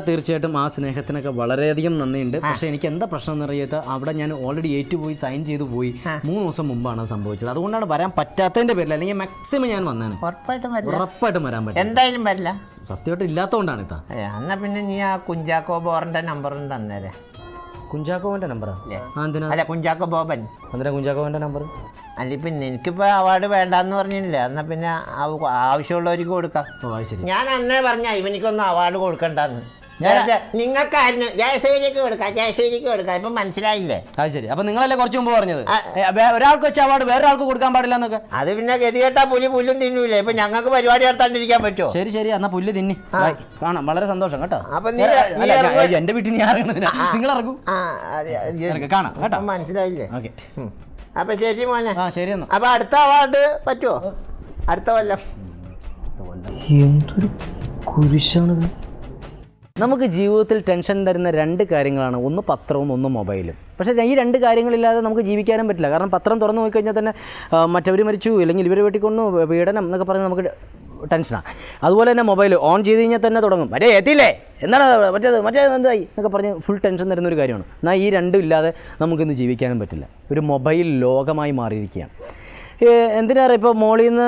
തീർച്ചയായിട്ടും ആ സ്നേഹത്തിനൊക്കെ വളരെയധികം നന്ദിയുണ്ട്. പക്ഷെ എനിക്ക് എന്താ പ്രശ്നം എന്ന് അറിയാത്ത, അവിടെ ഞാൻ ഓൾറെഡി ഏറ്റുപോയി സൈൻ ചെയ്തു പോയി, 3 ദിവസം മുമ്പാണ് സംഭവിച്ചത്. അതുകൊണ്ടാണ് വരാൻ പറ്റാത്തതിന്റെ പേരിൽ, അല്ലെങ്കിൽ മാക്സിമം ഞാൻ വന്നേനെ. ഉറപ്പായിട്ടും വരാൻ പറ്റും, എന്തായാലും വരില്ല. സത്യമായിട്ട് ഇല്ലാത്തതുകൊണ്ടാണ് ഇതാ. എന്നാ പിന്നെ നീ ആ കുഞ്ചാക്കോ ബോറിന്റെ നമ്പറും തന്നേരെ. കുഞ്ചാക്കോവൻ്റെ നമ്പറാ? എന്തിനാ? അല്ല കുഞ്ചാക്കോ ബോബൻ. എന്തിനാ കുഞ്ചാക്കോവൻ്റെ നമ്പർ? അല്ല പിന്നെ എനിക്കിപ്പോൾ അവാർഡ് വേണ്ടാന്ന് പറഞ്ഞില്ല, എന്നാൽ പിന്നെ ആവശ്യമുള്ളവർക്ക് കൊടുക്കാം. ഞാൻ അന്നേ പറഞ്ഞ ഇവനിക്കൊന്നും അവാർഡ് കൊടുക്കണ്ടെന്ന്. നിങ്ങൾക്കായിരുന്നു ജയസൂര്യക്ക് കൊടുക്കാം, ജയസൂര്യക്ക് കൊടുക്കാം. ഇപ്പം മനസ്സിലായില്ലേ? അത് ശരി. അപ്പം നിങ്ങളല്ലേ കുറച്ച് മുമ്പ് പറഞ്ഞത് ഒരാൾക്ക് വെച്ച അവാർഡ് വേറൊരാൾക്ക് കൊടുക്കാൻ പാടില്ല എന്നൊക്കെ? അത് പിന്നെ ഗതികെട്ടാ പുല്ലും തിന്നൂലേ. ഇപ്പം ഞങ്ങൾക്ക് പരിപാടി നടത്താണ്ടിരിക്കാൻ പറ്റുമോ? ശരി ശരി, എന്നാ പുല്ല് തിന്നി കാണാം. വളരെ സന്തോഷം കേട്ടോ. അപ്പം എൻ്റെ വീട്ടിൽ നീ ഇറങ്ങുന്നതിനാ, നിങ്ങൾ ഇറങ്ങും കാണാം കേട്ടോ. മനസ്സിലായില്ലേ? ഓക്കെ. അപ്പം ശരി മോനെ. ശരി എന്നാ. അപ്പം അടുത്ത അവാർഡ് പറ്റുമോ? അടുത്ത കൊല്ലം. എന്തൊരു കുരിശാണിത്. നമുക്ക് ജീവിതത്തിൽ ടെൻഷൻ തരുന്ന രണ്ട് കാര്യങ്ങളാണ്, ഒന്ന് പത്രവും ഒന്ന് മൊബൈലും. പക്ഷേ ഈ രണ്ട് കാര്യങ്ങളില്ലാതെ നമുക്ക് ജീവിക്കാനും പറ്റില്ല. കാരണം പത്രം തുറന്നു നോക്കിക്കഴിഞ്ഞാൽ തന്നെ മറ്റവർ മരിച്ചു, അല്ലെങ്കിൽ ഇവർ വെട്ടിക്കൊന്നു, പീഡനം എന്നൊക്കെ പറഞ്ഞ് നമുക്ക് ടെൻഷനാണ്. അതുപോലെ തന്നെ മൊബൈൽ ഓൺ ചെയ്ത് കഴിഞ്ഞാൽ തന്നെ തുടങ്ങും, മറ്റേ എത്തിയില്ലേ, എന്താണ് മറ്റേത് എന്തായി എന്നൊക്കെ പറഞ്ഞ് ഫുൾ ടെൻഷൻ തരുന്ന ഒരു കാര്യമാണ്. എന്നാൽ ഈ രണ്ടും ഇല്ലാതെ നമുക്കിന്ന് ജീവിക്കാനും പറ്റില്ല. ഒരു മൊബൈൽ ലോകമായി മാറിയിരിക്കുകയാണ്. എന്തിനാണ് ഇപ്പോൾ മോളിൽ നിന്ന്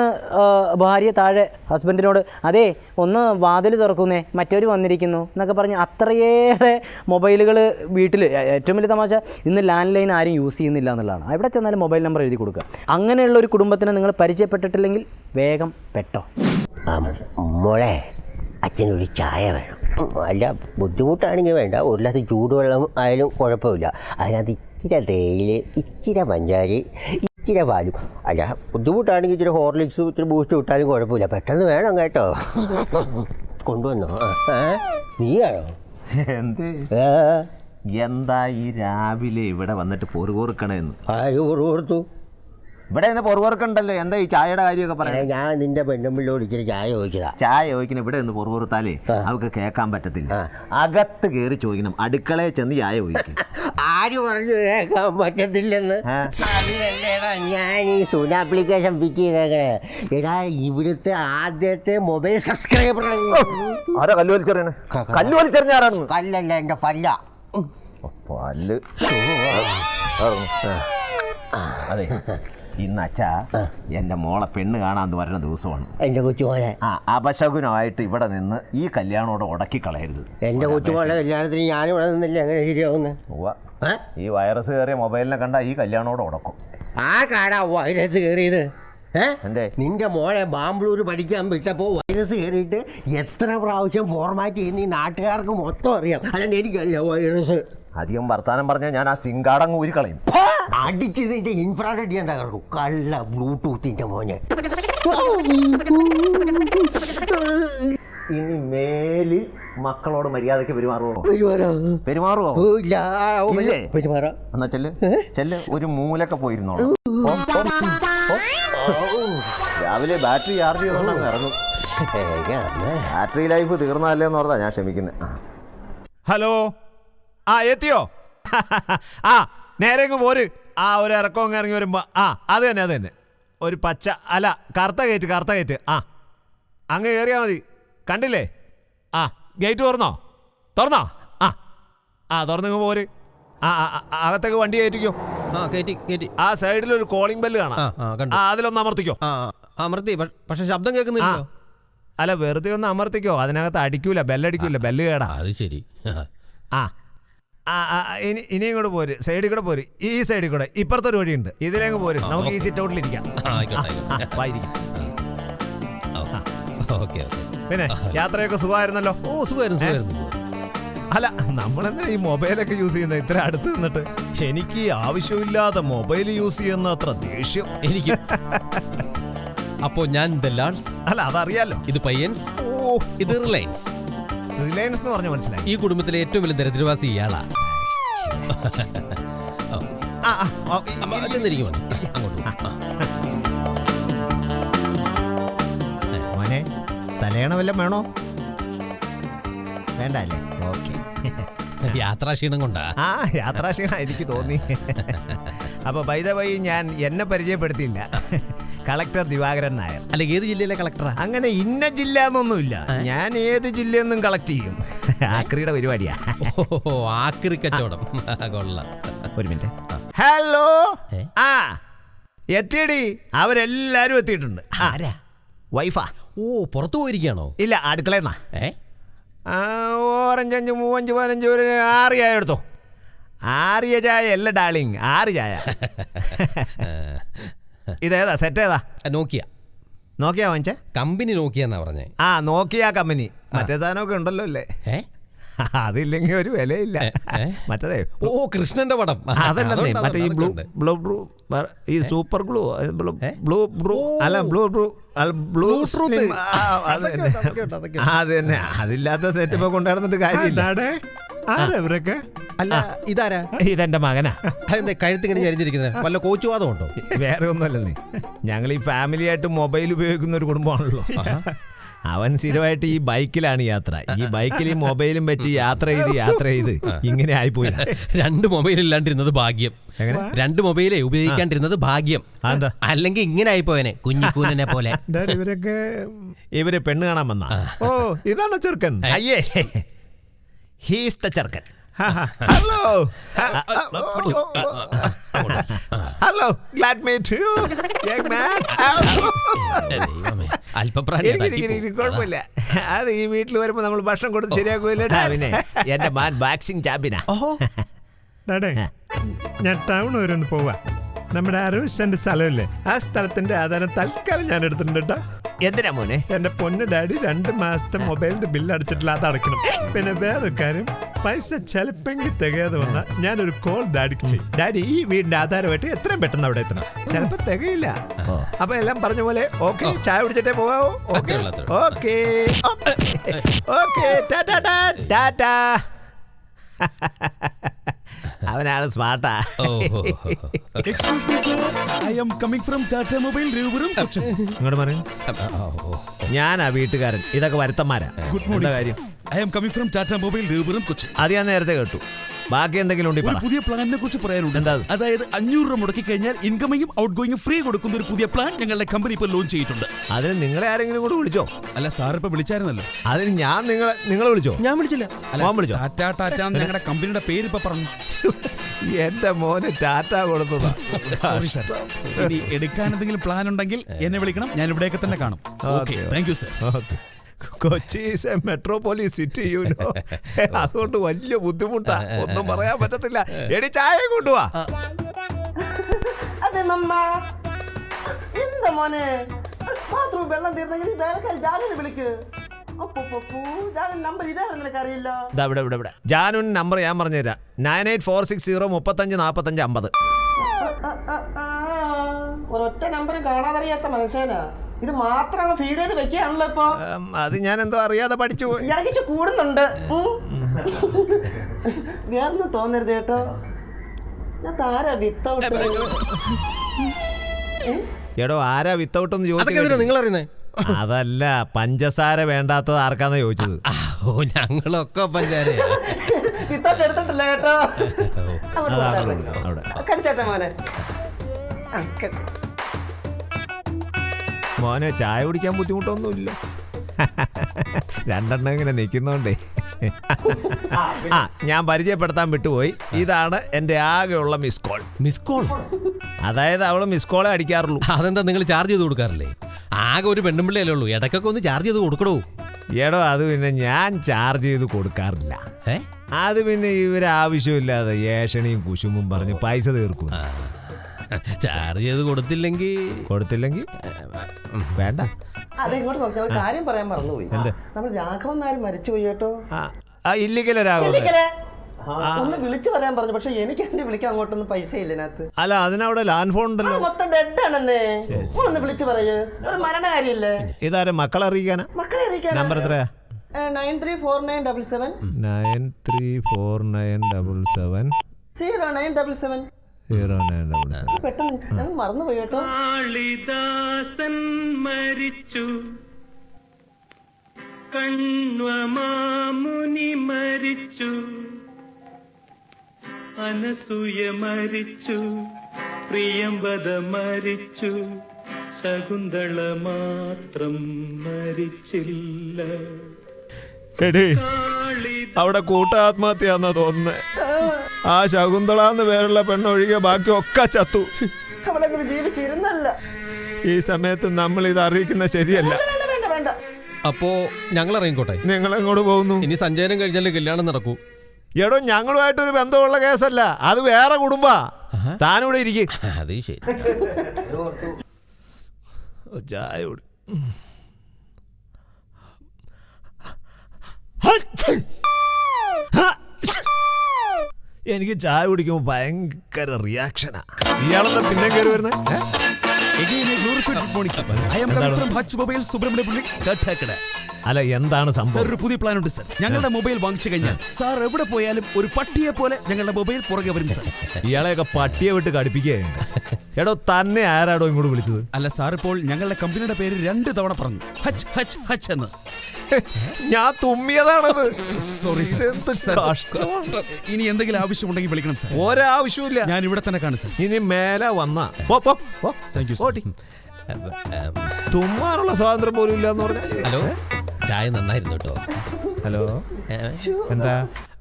ഭാര്യ താഴെ ഹസ്ബൻഡിനോട് അതേ ഒന്ന് വാതിൽ തുറക്കുന്നേ മറ്റവർ വന്നിരിക്കുന്നു എന്നൊക്കെ പറഞ്ഞ് അത്രയേറെ മൊബൈലുകൾ വീട്ടിൽ. ഏറ്റവും വലിയ തമാശ, ഇന്ന് ലാൻഡ് ലൈൻ ആരും യൂസ് ചെയ്യുന്നില്ല എന്നുള്ളതാണ്. എവിടെ ചെന്നാലും മൊബൈൽ നമ്പർ എഴുതി കൊടുക്കുക. അങ്ങനെയുള്ള ഒരു കുടുംബത്തിനെ നിങ്ങൾ പരിചയപ്പെട്ടിട്ടില്ലെങ്കിൽ വേഗം പെട്ടോ. മോളെ അച്ഛനൊരു ചായ വേണം. അല്ല ബുദ്ധിമുട്ടാണെങ്കിൽ വേണ്ട, ഒരു ഗ്ലാസ് ചൂടുവെള്ളം ആയാലും കുഴപ്പമില്ല. അതിനകത്ത് ഇച്ചിരി തേയില, ഇച്ചിരി പഞ്ചാരി, ഇച്ചിരി പാലും. അല്ല ബുദ്ധിമുട്ടാണെങ്കിൽ ഇച്ചിരി ഹോർലിക്സും ഇച്ചിരി ബൂസ്റ്റ് വിട്ടാലും കുഴപ്പമില്ല. പെട്ടെന്ന് വേണം കേട്ടോ. കൊണ്ടുവന്നോ? നീയാണോ? എന്ത് എന്താ ഈ രാവിലെ ഇവിടെ വന്നിട്ട് പൊറുകൊറുക്കണെന്ന്? ആര് കൊടുത്തു? ഇവിടെ നിന്ന് പൊറുകൊറുക്കണ്ടല്ലോ. എന്താ ഈ ചായയുടെ കാര്യമൊക്കെ പറയാം? ഞാൻ നിന്റെ പെണ്ണുമ്പിള്ളോട് ഇച്ചിരി ചായ ചോദിച്ചതാ. ചായ ചോദിക്കണം ഇവിടെ നിന്ന് പൊറുകൊറുത്താലേ അവർക്ക് കേൾക്കാൻ പറ്റത്തില്ല. അകത്ത് കയറി ചോദിക്കണം, അടുക്കളയിൽ ചെന്ന് ചായ ചോദിക്കും. ആര് പറഞ്ഞു കേൾക്കാൻ പറ്റത്തില്ലെന്ന്? അതിലല്ലേടാ ഞാൻ ഈ സൂന ആപ്ലിക്കേഷൻ ഫിറ്റ് ചെയ്തേക്കണേ. എടാ ഇവിടുത്തെ ആദ്യത്തെ മൊബൈൽ സബ്സ്ക്രൈബർ. ആരാ കല്ല് വലിച്ചെറിയണേ? കല്ല് വലിച്ചെറിഞ്ഞ ആരാണ്? കല്ലല്ല, എൻ്റെ പല്ല. പല്ല്. അതെ, ഇന്ന് അച്ഛാ എൻ്റെ മോളെ പെണ്ണ് കാണാമെന്ന് പറയുന്ന ദിവസമാണ്. എൻ്റെ കൊച്ചുമോളെ അപശകുനമായിട്ട് ഇവിടെ നിന്ന് ഈ കല്യാണോടെ ഉടക്കി കളയരുത്. എൻ്റെ കൊച്ചുമോളുടെ കല്യാണത്തിന് ഞാനിവിടെ നിന്നില്ല, എങ്ങനെ ശരിയാവുന്നത്? ഈ വൈറസ് കയറിയ മൊബൈലിനെ കണ്ടാൽ ഈ കല്യാണോടെ ഉടക്കും. ആ കാടാ വൈറസ് കയറിയത്? എന്തേ? നിന്റെ മോളെ ബാംഗ്ലൂർ പഠിക്കാൻ വിട്ടപ്പോൾ വൈറസ് കയറിയിട്ട് എത്ര പ്രാവശ്യം ഫോർമാറ്റ് ചെയ്യുന്ന ഈ നാട്ടുകാർക്ക് മൊത്തം അറിയാം. അല്ലാണ്ട് എനിക്കറിയാം വൈറസ്. അധികം വർത്താനം പറഞ്ഞാൽ ഞാൻ ആ സിങ്കാടങ്ങ് ഊരി കളയും. അടിച്ച് നിന്റെ ഇൻഫ്രാറെഡ് ഞാൻ തകർക്കും. കള്ള ബ്ലൂടൂത്തിന്റെ മോനെ. ഇനി മേലിൽ മക്കളോട് മര്യാദയ്ക്ക് പെരുമാറുമോ? പെരുമാറുമോ? എന്നാ ചെല്ല് ഒരു മൂലൊക്കെ പോയിരുന്നോളൂ. രാവിലെ ബാറ്ററി ചാർജ് ചെയ്തോണ്ട് ഇറങ്ങും. ബാറ്ററി ലൈഫ് തീർന്നല്ലേന്ന് ഓർത്താ ഞാൻ ക്ഷമിക്കുന്നത്. ഹലോ, എത്തിയോ? നേരെ പോര്. ഒരു ഇറക്കം ഇറങ്ങി വരുമ്പോ അത് തന്നെ ഒരു പച്ച അല്ല കറുത്ത ഗേറ്റ്. അങ്ങ് കയറിയാൽ മതി. കണ്ടില്ലേ? ഗേറ്റ് തുറന്നോ? തുറന്നിങ്ങ് പോര്. അകത്തേക്ക് വണ്ടി കയറ്റിക്കോ. ആ സൈഡിലൊരു കോളിംഗ് ബെല്ല് കാണാം, അതിലൊന്ന് അമർത്തിക്കോ. അമർത്തി, പക്ഷെ ശബ്ദം കേൾക്കുന്നില്ല. അല്ല വെറുതെ ഒന്ന് അമർത്തിക്കോ, അതിനകത്ത് അടിക്കൂല, ബെല്ലടിക്കൂല, ബെല്ല് കേടാ. അത് ശരി. ഇനി ഇങ്ങോട്ട് പോര്, സൈഡിൽ കൂടെ പോര്. ഈ സൈഡിൽ കൂടെ ഇപ്പുറത്തൊരു വഴിയുണ്ട്, ഇതിലേക്ക് പോര്. നമുക്ക് ഈ സിറ്റ് ഔട്ടിലിരിക്കാം. പിന്നെ യാത്രയൊക്കെ സുഖമായിരുന്നല്ലോ? സുഖമായിരുന്നു. അല്ല നമ്മളെന്തിനാ ഈ മൊബൈലൊക്കെ യൂസ് ചെയ്യുന്നത് ഇത്ര അടുത്ത് നിന്നിട്ട്? എനിക്ക് ആവശ്യമില്ലാതെ മൊബൈൽ യൂസ് ചെയ്യുന്ന അത്ര ദേഷ്യം എനിക്ക്. അപ്പോ ഞാൻ അല്ല അതറിയാലോ. ഇത് പയ്യൻസ്, ഇത് റിലയൻസ്. റിലയൻസ് എന്ന് പറഞ്ഞ മനസ്സിലായി. ഈ കുടുംബത്തിലെ ഏറ്റവും വലിയ ദരിദ്രവാസി ഇയാളാ. മോനെ തലയണ വല്ലതും വേണോ? വേണ്ട അല്ലേ? ഓക്കെ. യാത്രാക്ഷീണം കൊണ്ടാ. യാത്രാക്ഷീണം എനിക്ക് തോന്നി. അപ്പോൾ ബൈ ദ വൈ ഞാൻ എന്നെ പരിചയപ്പെടുത്തിയില്ല. കളക്ടർ ദിവാകരൻ നായർ. അല്ല ഏത് ജില്ലയിലെ കളക്ടറാ? അങ്ങനെ ഇന്ന ജില്ല എന്നൊന്നുമില്ല, ഞാൻ ഏത് ജില്ലയെന്നും കളക്ട് ചെയ്യും. ആക്രിയുടെ പരിപാടിയാ. ആക്രി കച്ചവടം. കൊള്ളാം. ഒരു മിനിറ്റ്. ഹലോ, എത്തിയടി. അവരെല്ലാരും എത്തിയിട്ടുണ്ട്. ആരാ? വൈഫാ. പുറത്തു പോയിരിക്കുകയാണോ? ഇല്ല, അടുക്കളയെന്നാ. ഓറഞ്ച് 5, 35, 15, ഒരു 6 എടുത്തോ. ആറിയ ചായ അല്ല ഡാർലിംഗ്, 6 ചായ. ഇതേതാ സെറ്റ് ഏതാ? നോക്കിയ നോക്കിയാ വാങ്ങിച്ചേ? കമ്പനി നോക്കിയെന്നാ പറഞ്ഞേ. ആ നോക്കിയ കമ്പനി. മറ്റേ സാധനമൊക്കെ ഉണ്ടല്ലോ അല്ലേ? അതില്ലെങ്കിൽ ഒരു വിലയില്ല. മറ്റേ കൃഷ്ണന്റെ പടം അതല്ലേ മറ്റേ ഈ ബ്ലൂ ഈ സൂപ്പർ ഗ്ലൂ അത് തന്നെ. അതില്ലാത്ത സെറ്റപ്പ് കൊണ്ടുനടന്നിട്ട് കാര്യമില്ല. അല്ല ഇതാരാ? ഇതെന്റെ മകനാ. അതെന്താ കഴുത്തിങ്ങനെ ചരിഞ്ഞിരിക്കുന്നത്? വല്ല കോച്ചുവാദം ഉണ്ടോ? വേറെ ഒന്നുമല്ലേ, ഞങ്ങൾ ഈ ഫാമിലി ആയിട്ട് മൊബൈൽ ഉപയോഗിക്കുന്ന ഒരു കുടുംബമാണല്ലോ. അവൻ സ്ഥിരമായിട്ട് ഈ ബൈക്കിലാണ് യാത്ര. ഈ ബൈക്കിൽ ഈ മൊബൈലും വെച്ച് യാത്ര ചെയ്ത് ഇങ്ങനെ ആയിപ്പോയി. 2 മൊബൈൽ ഇല്ലാണ്ടിരുന്നത് ഭാഗ്യം. 2 മൊബൈലേ ഉപയോഗിക്കാണ്ടിരുന്നത് ഭാഗ്യം. അല്ലെങ്കിൽ ഇങ്ങനെ ആയിപ്പോയനെ കുഞ്ഞിക്കൂനെ പോലെ. ഇവര് പെണ്ണ് കാണാൻ വന്ന. ഓ ഇതാണോ ചെറുക്കൻ? അയ്യേ, ഹീസ് ദ ചെറുക്കൻ. Hello hello, glad meet you young man. കുഴപ്പമില്ല, അത് ഈ വീട്ടിൽ വരുമ്പോ നമ്മൾ ഭക്ഷണം കൊടുത്ത് ശരിയാക്കൂല്ലേ? പിന്നെ എന്റെ മാൻ ബാക്സിംഗ് ചാമ്പ്യനാ. ഞാൻ ടൗൺ വരെ ഒന്ന് പോവാ. നമ്മുടെ 60 സെന്റ് സ്ഥലമില്ലേ, ആ സ്ഥലത്തിന്റെ ആധാരം തൽക്കാലം ഞാൻ എടുത്തിട്ടുണ്ട് കേട്ടോ. എന്തിനാ മോനെ? എന്റെ പൊന്ന് ഡാഡി 2 മാസത്തെ മൊബൈലിന്റെ ബില്ല് അടച്ചിട്ടില്ല, അത് അടയ്ക്കണം. പിന്നെ വേറൊരു കാര്യം, പൈസ ചിലപ്പെങ്കിൽ തികയാതെ വന്നാൽ ഞാനൊരു കോൾ ഡാഡിക്ക് ചെയ്യും. ഡാഡി ഈ വീടിന്റെ ആധാരമായിട്ട് എത്രയും പെട്ടെന്ന് അവിടെ എത്തണം. ചിലപ്പോ തികയില്ല. അപ്പൊ എല്ലാം പറഞ്ഞ പോലെ ഓക്കെ, ചായ കുടിച്ചിട്ടേ പോവാവോ? Okay okay okay, tata. അവനാണ് സ്മാർട്ടാ. ഇങ്ങോട്ട് പറയും, ഞാനാ വീട്ടുകാരൻ, ഇതൊക്കെ വരുത്തന്മാരാ. കാര്യം അത് ഞാൻ നേരത്തെ കേട്ടു. ബാക്കി എന്തെങ്കിലും പുതിയ പ്ലാനിനെ കുറിച്ച് പറയാനുണ്ട്. അതായത് 500 രൂപ മുടക്കി കഴിഞ്ഞാൽ ഇൻകമിങ്ങും ഔട്ട് ഗോയിങ്ങും ഫ്രീ കൊടുക്കുന്ന ഒരു പുതിയ പ്ലാൻ ഞങ്ങളുടെ കമ്പനി ഇപ്പോൾ ലോഞ്ച് ചെയ്തിട്ടുണ്ട്. അതിന് നിങ്ങളെ ആരെങ്കിലും കൂടെ വിളിച്ചോ? അല്ല സാർ ഇപ്പൊ വിളിച്ചായിരുന്നല്ലോ. അതിന് ഞാൻ നിങ്ങളെ വിളിച്ചോ? ഞാൻ വിളിച്ചില്ല. വിളിച്ചോ? ടാറ്റ ഞങ്ങളുടെ കമ്പനിയുടെ പേര് ഇപ്പൊ പറഞ്ഞു. എന്റെ മോന് ടാറ്റ കൊടുത്തതാ. Sorry sir. ഇനി എടുക്കാൻ എന്തെങ്കിലും പ്ലാൻ ഉണ്ടെങ്കിൽ എന്നെ വിളിക്കണം, ഞാൻ ഇവിടെയൊക്കെ തന്നെ കാണും. Okay, thank you sir. Kochi is A metropolis city, you know. അതുകൊണ്ട് വലിയ ബുദ്ധിമുട്ടാ, ഒന്നും പറയാൻ പറ്റത്തില്ല. എടി ചായ കൊണ്ടുവാ. അതെ മമ്മ, എന്താ മോനെ ബാത്റൂം വെള്ളം തീർന്നെങ്കിൽ വേലക്കാരി ജാനുവിനെ വിളിക്ക്. നമ്പർ ഇതായിരുന്നു നിനക്ക് അറിയില്ല. ഇവിടെ ജാനുൻ നമ്പർ ഞാൻ പറഞ്ഞുതരാം. 9846035450. ഒരൊറ്റ നമ്പറും കാണാതറിയാത്ത മനുഷ്യനാ. ഇത് മാത്രം ഫീഡ് ചെയ്ത് വെക്കുകയാണല്ലോ ഇപ്പൊ. അത് ഞാൻ എന്തോ അറിയാതെ പഠിച്ചു പോയി. ഇടയ്ക്ക് കൂടുന്നുണ്ട്. വേറൊന്നും തോന്നരുത് കേട്ടോ. ഞാൻ താരാ വിത്തൗട്ട്. എടോ ആരാ വിത്തൗട്ട് എന്ന് ചോദിച്ചു. നിങ്ങൾ അറിയുന്നേ? അതല്ല, പഞ്ചസാര വേണ്ടാത്തത് ആർക്കാന്നാ ചോദിച്ചത്. ഞങ്ങളൊക്കെ പഞ്ചാര വിത്തൗട്ട് എടുത്തിട്ടില്ല കേട്ടോ. കടിച്ചേട്ടെ മോനെ. മോനെ ചായ കുടിക്കാൻ ബുദ്ധിമുട്ടൊന്നുമില്ല. 2 ഇങ്ങനെ നിൽക്കുന്നോണ്ടേ. ഞാൻ പരിചയപ്പെടുത്താൻ വിട്ടുപോയി. ഇതാണ് എൻ്റെ ആകെയുള്ള മിസ് കോൾ. Miss call? അതായത് അവള് മിസ് കോളെ അടിക്കാറുള്ളൂ. അതെന്താ നിങ്ങൾ ചാർജ് ചെയ്ത് കൊടുക്കാറില്ലേ? ആകെ ഒരു പെണ്ണുമ്പിള്ളയല്ലേ ഉള്ളൂ, ഇടയ്ക്കൊക്കെ ഒന്ന് ചാർജ് ചെയ്ത് കൊടുക്കണോ? എടോ അത് പിന്നെ ഞാൻ ചാർജ് ചെയ്ത് കൊടുക്കാറില്ല. അത് പിന്നെ ഇവരാവശ്യമില്ലാതെ ഏഷണിയും കുശുമ്പും പറഞ്ഞ് പൈസ തീർക്കും. ചാർജ് ചെയ്ത് കൊടുത്തില്ലെങ്കിൽ വേണ്ട. അതെങ്ങോട്ട് നോക്കിയാൽ ഒരു കാര്യം പറയാൻ മറന്നുപോയി. നമ്മൾ രാഘവൻ നായർ മരിച്ചുപോയി കേട്ടോ. ഇല്ലിക്കലോ രാഘവൻ? ഒന്ന് വിളിച്ചു പറയാൻ പറഞ്ഞു, പക്ഷെ എനിക്ക് എന്നെ വിളിക്കാൻ അങ്ങോട്ടൊന്നും പൈസ ഇല്ല ഇതിനകത്ത്. അല്ല അതിനവിടെ ലാൻഡ് ഫോൺ ഉണ്ടല്ലോ. മൊത്തം ഡെഡ് ആണെന്നേ. ഒന്ന് വിളിച്ചു പറയൂ, ഒരു മരണകാര്യല്ലേ. ഇതാരെ മക്കളെ അറിയിക്കാനാ? മക്കളെ അറിയിക്കാൻ. നമ്പർ എത്രയാ? 934977 934977 0977. പെട്ടെന്ന് ഞങ്ങൾ മറന്നുപോയി കേട്ടോ. കാളിദാസൻ മരിച്ചു, കണ്വമാമുനി മരിച്ചു, അനസൂയ മരിച്ചു, പ്രിയംവദ മരിച്ചു, ശകുന്തള മാത്രം മരിച്ചില്ല. അവിടെ കൂട്ടാത്മഹത്യാന്നാ തോന്നുന്നേ. ആ ശകുന്തളാന്ന് പേരുള്ള പെണ്ണൊഴികെ ബാക്കി ഒക്കെ ചത്തു. അവളെങ്കിലും ജീവിച്ചിരുന്നല്ല. ഈ സമയത്ത് നമ്മൾ ഇത് അറിയിക്കുന്ന ശരിയല്ല. അപ്പോ ഞങ്ങൾ ഇറങ്ങിക്കോട്ടെ. നിങ്ങൾ എങ്ങോട്ട് പോകുന്നു? ഇനി സഞ്ചയനം കഴിഞ്ഞാലേ കല്യാണം നടക്കൂ. എടോ ഞങ്ങളുമായിട്ടൊരു ബന്ധമുള്ള കേസല്ല, അത് വേറെ കുടുംബാ. താനിവിടെ ഇരിക്കും. അത് ശരി. ചായ കുടി. എനിക്ക് ചായ കുടിക്കുമ്പോൾ ഭയങ്കര റിയാക്ഷനാ. ഇയാളെന്താ പിന്നെ കയറി വരുന്നത്? അല്ല എന്താണ് സംഭവം? ഒരു പുതിയ പ്ലാൻ ഉണ്ട് സർ. ഞങ്ങളുടെ മൊബൈൽ വാങ്ങിച്ചു കഴിഞ്ഞാൽ സാർ എവിടെ പോയാലും ഒരു പട്ടിയെ പോലെ ഞങ്ങളുടെ മൊബൈൽ പുറകെ വരും സർ. ഇയാളെയൊക്കെ പട്ടിയെ വിട്ട് കടിപ്പിക്കുകയുണ്ട്. എടോ തന്നെ ആരാടോ ഇങ്ങോട്ട് വിളിച്ചത്? അല്ല സാർ, ഇപ്പോൾ ഞങ്ങളുടെ കമ്പനിയുടെ പേര് 2 തവണ പറഞ്ഞു, ഹച്ച് ഹച്ച് ഹച്ച് എന്ന്. ഞാൻ തുമ്മിയതാണത്. സോറി ഇനി എന്തെങ്കിലും ആവശ്യമുണ്ടെങ്കിൽ വിളിക്കണം സാർ. ഒരാവശ്യമില്ല, ഞാൻ ഇവിടെ തന്നെ കാണും സാർ. ഇനി മേലെ വന്നാ താങ്ക് യു. തുമ്മാനുള്ള സ്വാതന്ത്ര്യം പോലും ഇല്ല എന്ന് പറഞ്ഞാൽ. ഹലോ, ചായ നന്നായിരുന്നു കേട്ടോ. ഹലോ, എന്താ?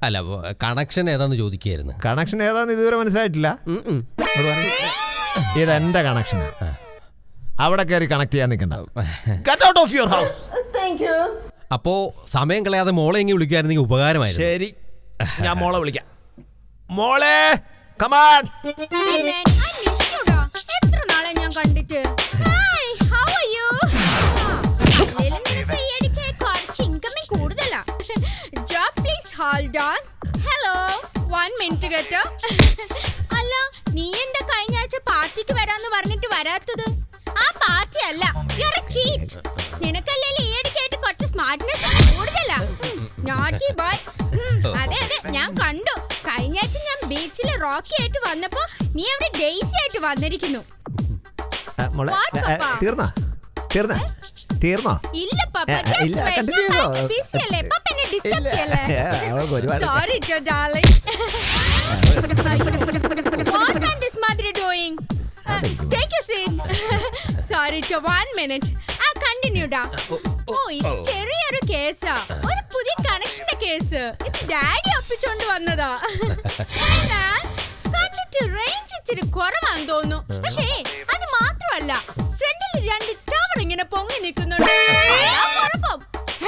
അല്ല, കണക്ഷൻ ഏതാന്ന് ചോദിക്കായിരുന്നു. കണക്ഷൻ ഏതാന്ന് ഇതുവരെ മനസ്സിലായിട്ടില്ല. ഇതെന്റെ കണക്ഷനാ. അവിടെ കയറി കണക്ട് ചെയ്യാൻ നിൽക്കണ്ട. Get out of your house. അപ്പോ സമയം കളയാതെ മോളെ എങ്ങനെ വിളിക്കായിരുന്നെങ്കിൽ ഉപകാരമായിരുന്നു. ശരി, ഞാൻ മോളെ വിളിക്കാം. മോളെ കമാൻ. എത്ര നാളെ ഞാൻ കണ്ടിട്ട്. കൂടുതലാ. Please hold on. Hello, 1 minute കേട്ടോ. അല്ല, നീ എന്താ കഴിഞ്ഞ ആഴ്ച പാർട്ടിക്ക് വരാന്ന് പറഞ്ഞിട്ട് വരാത്തത്? ആ പാർട്ടി അല്ല, യു ആർ എ ചീറ്റ്. നിനക്കല്ലേ ഈയിടയ്ക്കായിട്ട് കുറച്ച് സ്മാർട്ട്നെസ് കൂടുതലാ. Naughty boy. അതെ അതെ, ഞാൻ കണ്ടു. കഴിഞ്ഞ ആഴ്ച ഞാൻ ബീച്ചിൽ റോക്കി ആയിട്ട് വന്നപ്പോ നീ അവിടെ ഡെയ്സി ആയിട്ട് വന്നിരിക്കുന്നു. തീർന്നോ? ഇല്ല പപ്പ, ബിസി അല്ലേ പപ്പ, എന്നെ ഡിസ്റ്റർബ് ചെയ്യല്ലേ. Sorry to darling. What are this mother doing? Take a seat. Sorry to 1 minute. Continue ഡാ. ഓ, ഇത് ചെറിയൊരു കേസാ, ഒരു പുതിയ കണക്ഷന്റെ കേസ്. ഇത് ഡാഡി ഒപ്പിച്ചോണ്ട് വന്നതാ. കണ്ടിട്ട് റേഞ്ച് ഇച്ചിരി കുറവാന്ന് തോന്നുന്നു. പക്ഷേ അത് മാത്രമല്ല, ഫ്രണ്ടിൽ 2 ടവർ ഇങ്ങനെ പൊങ്ങി നിൽക്കുന്നുണ്ട്.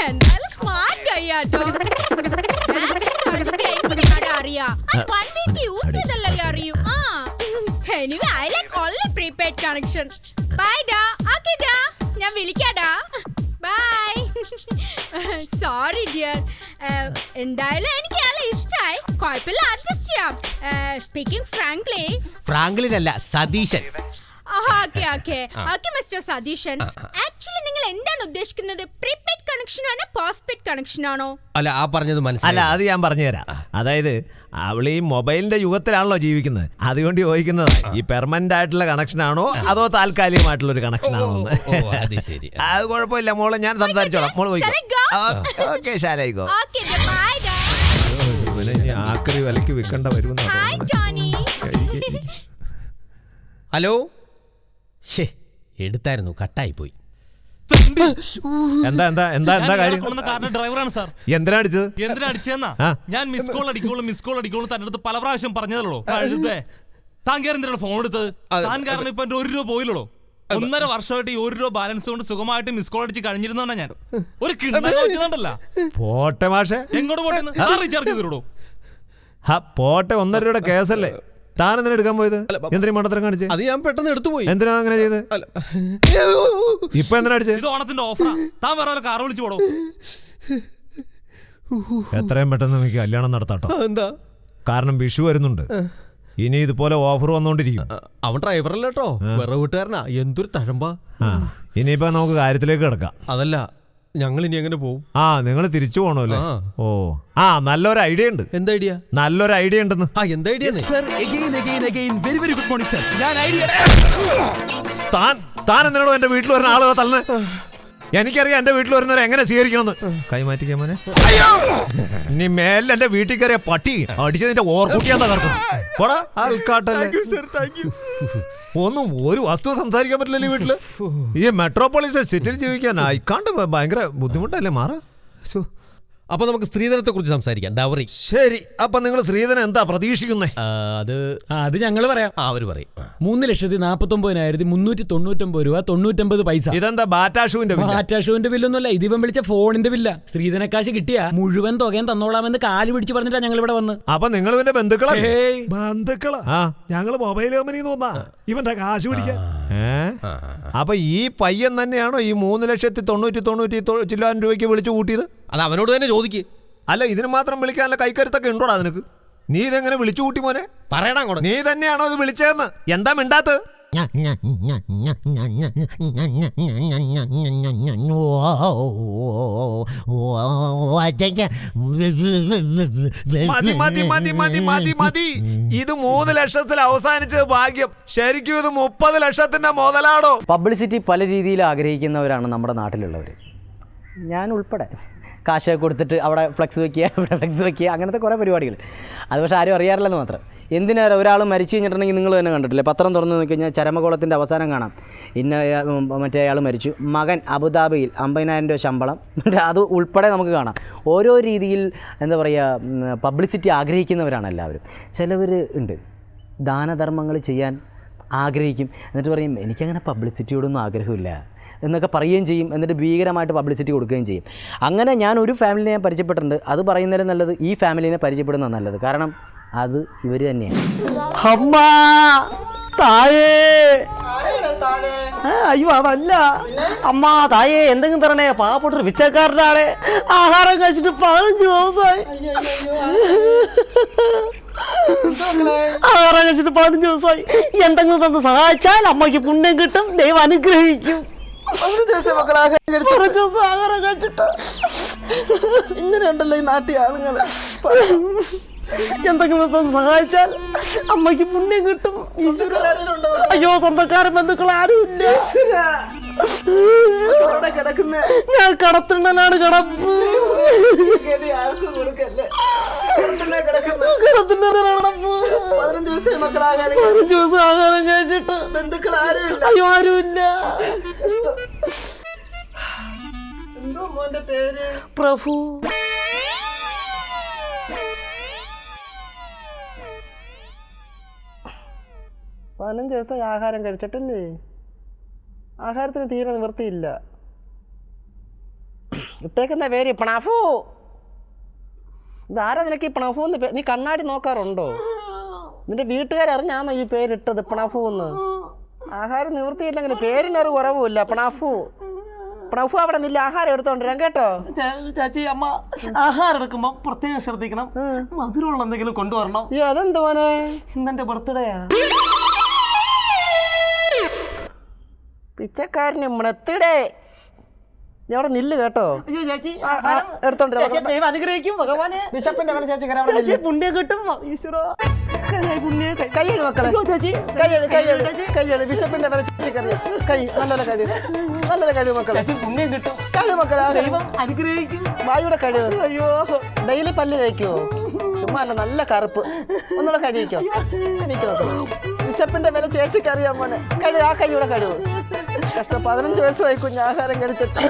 എന്തായാലും സ്മാർട്ട് കയ്യാട്ടോ. അറിയാ, 1 വീക്ക് യൂസ് ചെയ്തല്ലോ അറിയൂ. Anyway, I like only prepaid connection. Bye ഡാ. ഓക്കേ ഡാ, ഞാൻ വിളിക്കാടാ. ബൈ. Sorry dear. എന്തായാലും എനിക്ക് നല്ല ഇഷ്ടമായി. കുഴപ്പമില്ല, അഡ്ജസ്റ്റ് ചെയ്യാം. സ്പീക്കിംഗ് ഫ്രാങ്ക്ലിനല്ല, Satheesan. Okay okay okay mister Satheesan. Actually നിങ്ങൾ എന്താണ് ഉദ്ദേശിക്കുന്നത്? പ്രീപെയ്ഡ് കണക്ഷൻ ആണോ പോസ്റ്റ്പെയ്ഡ് കണക്ഷൻ ആണോ? അല്ല, ആ പറഞ്ഞത് മനസ്സിലായി. അല്ല, അത് ഞാൻ പറഞ്ഞുതരാം. അതായത് അവൾ ഈ മൊബൈലിന്റെ യുഗത്തിലാണല്ലോ ജീവിക്കുന്നത്. അതുകൊണ്ട് ചോദിക്കുന്നത് ഈ പെർമനന്റ് ആയിട്ടുള്ള കണക്ഷൻ ആണോ അതോ താൽക്കാലികമായിട്ടുള്ള ഒരു കണക്ഷൻ ആണോ എന്ന്. അത് കുഴപ്പമില്ല മോളെ, ഞാൻ സംസാരിച്ചോളാം. മോള് പോയി. ഓക്കെ, ശാലായിക്കോ. ആക്രി വിലക്ക് വിൽക്കേണ്ട വരുമെന്ന്. ഹലോ, എടുത്തായിരുന്നു, കട്ടായി പോയി. എന്താ കാര്യം? ഡ്രൈവറാണ് സാർ. എന്തിനാ അടിച്ചത്? എന്തിനാ അടിച്ചെന്നാ? ഞാൻ മിസ് കോൾ അടിക്കോളൂ തന്റെ അടുത്ത് പല പ്രാവശ്യം പറഞ്ഞതല്ലോ. താൻ കയറി എന്തിനാണ് ഫോൺ എടുത്തത്? താൻ കാരണം ഇപ്പൊ എന്റെ 1 രൂപ പോയില്ലടോ. 1.5 വർഷമായിട്ട് ഈ 1 രൂപ ബാലൻസ് കൊണ്ട് സുഖമായിട്ട് മിസ് കോൾ അടിച്ച് കഴിഞ്ഞിരുന്നോണ്ടാ ഞാൻ. ഒരു കിണ്ണല്ല പോട്ടെ മാഷെ. എങ്ങോട്ട് പോട്ടെ? റീചാർജ് ചെയ്തിടോ. പോട്ടെ, 1.5 രൂപയുടെ കേസല്ലേ. താൻ എന്തിനാ എടുക്കാൻ പോയത്? എന്തിനാ മണ്ടത്തരം കാണിച്ചത്? അത് ഞാൻ പെട്ടെന്ന് എടുത്തു പോയി. എന്തിനാ അങ്ങനെ ചെയ്ത്? ഇപ്പൊ എന്തിനാ അടിച്ചത്? ഇത് ഓണത്തിന്റെ ഓഫറാ. താൻ വേറെ കാർ വിളിച്ചു പോടോ. എത്രയും പെട്ടെന്ന് നമുക്ക് കല്യാണം നടത്താട്ടോ. എന്താ? കാരണം വിഷു വരുന്നുണ്ട്. ഇനി ഇതുപോലെ ഓഫർ വന്നോണ്ടിരിക്കും. അവൻ ഡ്രൈവറല്ല കേട്ടോ, വേറെ വീട്ടുകാരനാ. എന്തൊരു തഴമ്പാ. ഇനിയിപ്പോ നമുക്ക് കാര്യത്തിലേക്ക് കിടക്കാം. അതല്ല, ഞങ്ങൾ ഇനി എങ്ങനെ പോകും? നിങ്ങൾ തിരിച്ചു പോകണല്ലേ? ഓ, നല്ലൊരു ഐഡിയ ഉണ്ട്. എന്താ ഐഡിയ? നല്ലൊരു ഐഡിയ ഉണ്ടെന്ന്. എന്താ idea? Very very good morning sir. ഞാൻ ഐഡിയ. താൻ എന്തിനാണോ എന്റെ വീട്ടിൽ വരുന്ന ആളുകളെ തള്ളു? എനിക്കറിയാം എന്റെ വീട്ടിൽ വരുന്നവരെ എങ്ങനെ സ്വീകരിക്കണമെന്ന്. കൈമാറ്റിക്കാൻ മോനെ. ഇനി മേലിൽ എന്റെ വീട്ടിൽ കയറിയ പട്ടി അടിച്ചതിന്റെ ഓർക്കൂട്ടിയാ തകർക്കും. ഒന്നും ഒരു വസ്തു സംസാരിക്കാൻ പറ്റില്ലല്ലോ വീട്ടില്. ഈ മെട്രോപോളിറ്റൻ സിറ്റിയിൽ ജീവിക്കാൻ അയക്കാണ്ട് ഭയങ്കര ബുദ്ധിമുട്ടല്ലേ മാറാ. അപ്പൊ നമുക്ക് സ്ത്രീധനത്തെ കുറിച്ച് സംസാരിക്കാം. ഡൗറി. ശരി, അപ്പൊ നിങ്ങൾ സ്ത്രീധനം എന്താ പ്രതീക്ഷിക്കുന്നേ? അത് ഞങ്ങൾ പറയാം. അവര് പറയും. 3,49,399 രൂപ 99 പൈസ. ഇതെന്താ ബാറ്റാഷുവിന്റെ ബാറ്റാഷുവിന്റെ ബില്ലൊന്നുമല്ല, ഇതിവൻ വിളിച്ച ഫോണിന്റെ ബില്ല. സ്ത്രീധനക്കാശ് കിട്ടിയ മുഴുവൻ തുകയും തന്നോളാമെന്ന് കാല് പിടിച്ച് പറഞ്ഞിട്ടാ ഞങ്ങൾ ഇവിടെ വന്ന്. അപ്പൊ നിങ്ങൾ ഇവന്റെ ബന്ധുക്കളാ? ബന്ധുക്കളാ? ഞങ്ങള് മൊബൈൽ കമ്പനി തോന്നാ ഇവന്റെ കാശ് പിടിക്കാൻ. അപ്പൊ ഈ പയ്യൻ തന്നെയാണോ ഈ 3,90,90 രൂപയ്ക്ക് വിളിച്ചു കൂട്ടിയത്? അത് അവനോട് തന്നെ ചോദിക്ക്. അല്ല, ഇതിന് മാത്രം വിളിക്കാനുള്ള കൈക്കരുത്തൊക്കെ ഉണ്ടോടാ നിനക്ക്? നീ ഇതെങ്ങനെ വിളിച്ചു കൂട്ടി മോനെ? പറയടാ, നീ തന്നെയാണോ ഇത് വിളിച്ചതെന്ന്? എന്താ മിണ്ടാത്ത്? മതി. ഇത് 3 ലക്ഷത്തിൽ അവസാനിച്ചത് ഭാഗ്യം. ശരിക്കും ഇത് 30 ലക്ഷത്തിന്റെ മുതലാണോ? പബ്ലിസിറ്റി പല രീതിയിൽ ആഗ്രഹിക്കുന്നവരാണ് നമ്മുടെ നാട്ടിലുള്ളവർ, ഞാൻ ഉൾപ്പെടെ. കാശ് കൊടുത്തിട്ട് അവിടെ ഫ്ലെക്സ് വയ്ക്കുക, ഇവിടെ ഫ്ലെക്സ് വയ്ക്കുക, അങ്ങനത്തെ കുറേ പരിപാടികൾ. അത് പക്ഷേ ആരും അറിയാറില്ലെന്ന് മാത്രം. എന്തിനാ ഒരാൾ മരിച്ചു കഴിഞ്ഞിട്ടുണ്ടെങ്കിൽ നിങ്ങൾ തന്നെ കണ്ടിട്ടില്ലേ? പത്രം തുറന്നു നോക്കിക്കഴിഞ്ഞാൽ ചരമകോളത്തിൻ്റെ അവസാനം കാണാം, മറ്റേ അയാൾ മരിച്ചു, മകൻ അബുദാബിയിൽ 50,000 രൂപ ശമ്പളം, അത് ഉൾപ്പെടെ നമുക്ക് കാണാം. ഓരോ രീതിയിൽ എന്താ പറയുക, പബ്ലിസിറ്റി ആഗ്രഹിക്കുന്നവരാണ് എല്ലാവരും. ചിലവർ ഉണ്ട് ദാനധർമ്മങ്ങൾ ചെയ്യാൻ ആഗ്രഹിക്കും, എന്നിട്ട് പറയും എനിക്കങ്ങനെ പബ്ലിസിറ്റിയോടൊന്നും ആഗ്രഹമില്ല എന്നൊക്കെ പറയുകയും ചെയ്യും. എന്നിട്ട് ഭീകരമായിട്ട് പബ്ലിസിറ്റി കൊടുക്കുകയും ചെയ്യും. അങ്ങനെ ഞാൻ ഒരു ഫാമിലിനെ ഞാൻ പരിചയപ്പെട്ടിട്ടുണ്ട്. അത് പറയുന്നതിലും നല്ലത് ഈ ഫാമിലിനെ പരിചയപ്പെടുന്നത് നല്ലത്. കാരണം അത് ഇവർ തന്നെയാണ്. അമ്മ തായേ. അയ്യോ അതല്ല അമ്മ, തായേ എന്തെങ്കിലും തരണേ. പാവപ്പെട്ടൊരു പിച്ചക്കാരൻ്റെ ആളെ ആഹാരം കഴിച്ചിട്ട് 15 ദിവസമായി. ആഹാരം കഴിച്ചിട്ട് 15 ദിവസമായി. എന്തെങ്കിലും തന്ന് സഹായിച്ചാൽ അമ്മയ്ക്ക് പുണ്യം കിട്ടും, ദൈവം അനുഗ്രഹിക്കും. ആഹാരം കഴിച്ചിട്ട് ഇങ്ങനെയുണ്ടല്ലോ ഈ നാട്ടിൽ ആളുകൾ. എന്തെങ്കിലും തന്ന് സഹായിച്ചാൽ അമ്മയ്ക്ക് പുണ്യം കിട്ടും. അയ്യോ, സ്വന്തക്കാരൻ ബന്ധുക്കൾ ആരുമില്ല. ഞാൻ കടത്തിണ്ണനാണ് കിടപ്പ്. കിടത്തിണ്ണനാണ് 15 ദിവസം ആഹാരം കഴിച്ചിട്ട് ബന്ധുക്കൾ ആരുമില്ല. അയ്യോ, ആരുമില്ല. എന്തോ മോന്റെ പേര്? പ്രഭു. പതിനഞ്ച് ദിവസം ആഹാരം കഴിച്ചിട്ടില്ലേ? ആഹാരത്തിന് തീരെ നിവൃത്തിയില്ല. ഇട്ടേക്കുന്ന പേര് പണഫു. ഇതാരാ നിനക്ക് ഈ പണഫു എന്ന്? നീ കണ്ണാടി നോക്കാറുണ്ടോ? നിന്റെ വീട്ടുകാരറിഞ്ഞാന്നോ ഈ പേരിട്ടത് പണഫു എന്ന്? ആഹാരം നിവൃത്തിയില്ലെങ്കിൽ പേരിനൊരു കുറവുമില്ല. പണഫു പണഫു അവിടെ നില്ല, ആഹാരം എടുത്തോണ്ടിരാൻ കേട്ടോ. ചാച്ചി, അമ്മ ആഹാരം എടുക്കുമ്പോ പ്രത്യേകം ശ്രദ്ധിക്കണം. മധുരമുള്ള എന്തെങ്കിലും കൊണ്ടുവരണം. അയ്യോ, അതെന്ത് മോനെ? ഇന്നെന്റെ ബർത്ത്ഡേയാ. പിച്ചക്കാരന് ബർത്ത്ഡേ. അവിടെ നില്ല് കേട്ടോ. എടുത്തോണ്ട് അനുഗ്രഹിക്കും ഭഗവാനെ. ബിഷപ്പിന്റെ വല ചേച്ചി പുണ്യം കിട്ടും. ഈശ്വരോ, കൈയ്യടി മക്കളെ, കൈയ്യടി. ബിഷപ്പിന്റെ വല ചേച്ചി കൈ നല്ലൊരു കഴിവ്, നല്ലൊരു കഴിവ് മക്കളെ. പുണ്യം കിട്ടും. കഴിവ് മക്കളെ, ദൈവം അനുഗ്രഹിക്കും. വായുടെ കഴിവ്. അയ്യോ, ഡെയിലി പല്ല് തേക്കുവോ? ചുമ്മാ അല്ല, നല്ല കറുപ്പ്. ഒന്നുകൂടെ കഴിയിക്കോ. ബിഷപ്പിന്റെ വില ചേച്ചിക്ക് അറിയാൻ മോനെ. കഴിവ്, ആ കൈയുടെ കഴിവ്. 15 വയസ്സായി കുഞ്ഞ് ആഹാരം കഴിച്ചിട്ട്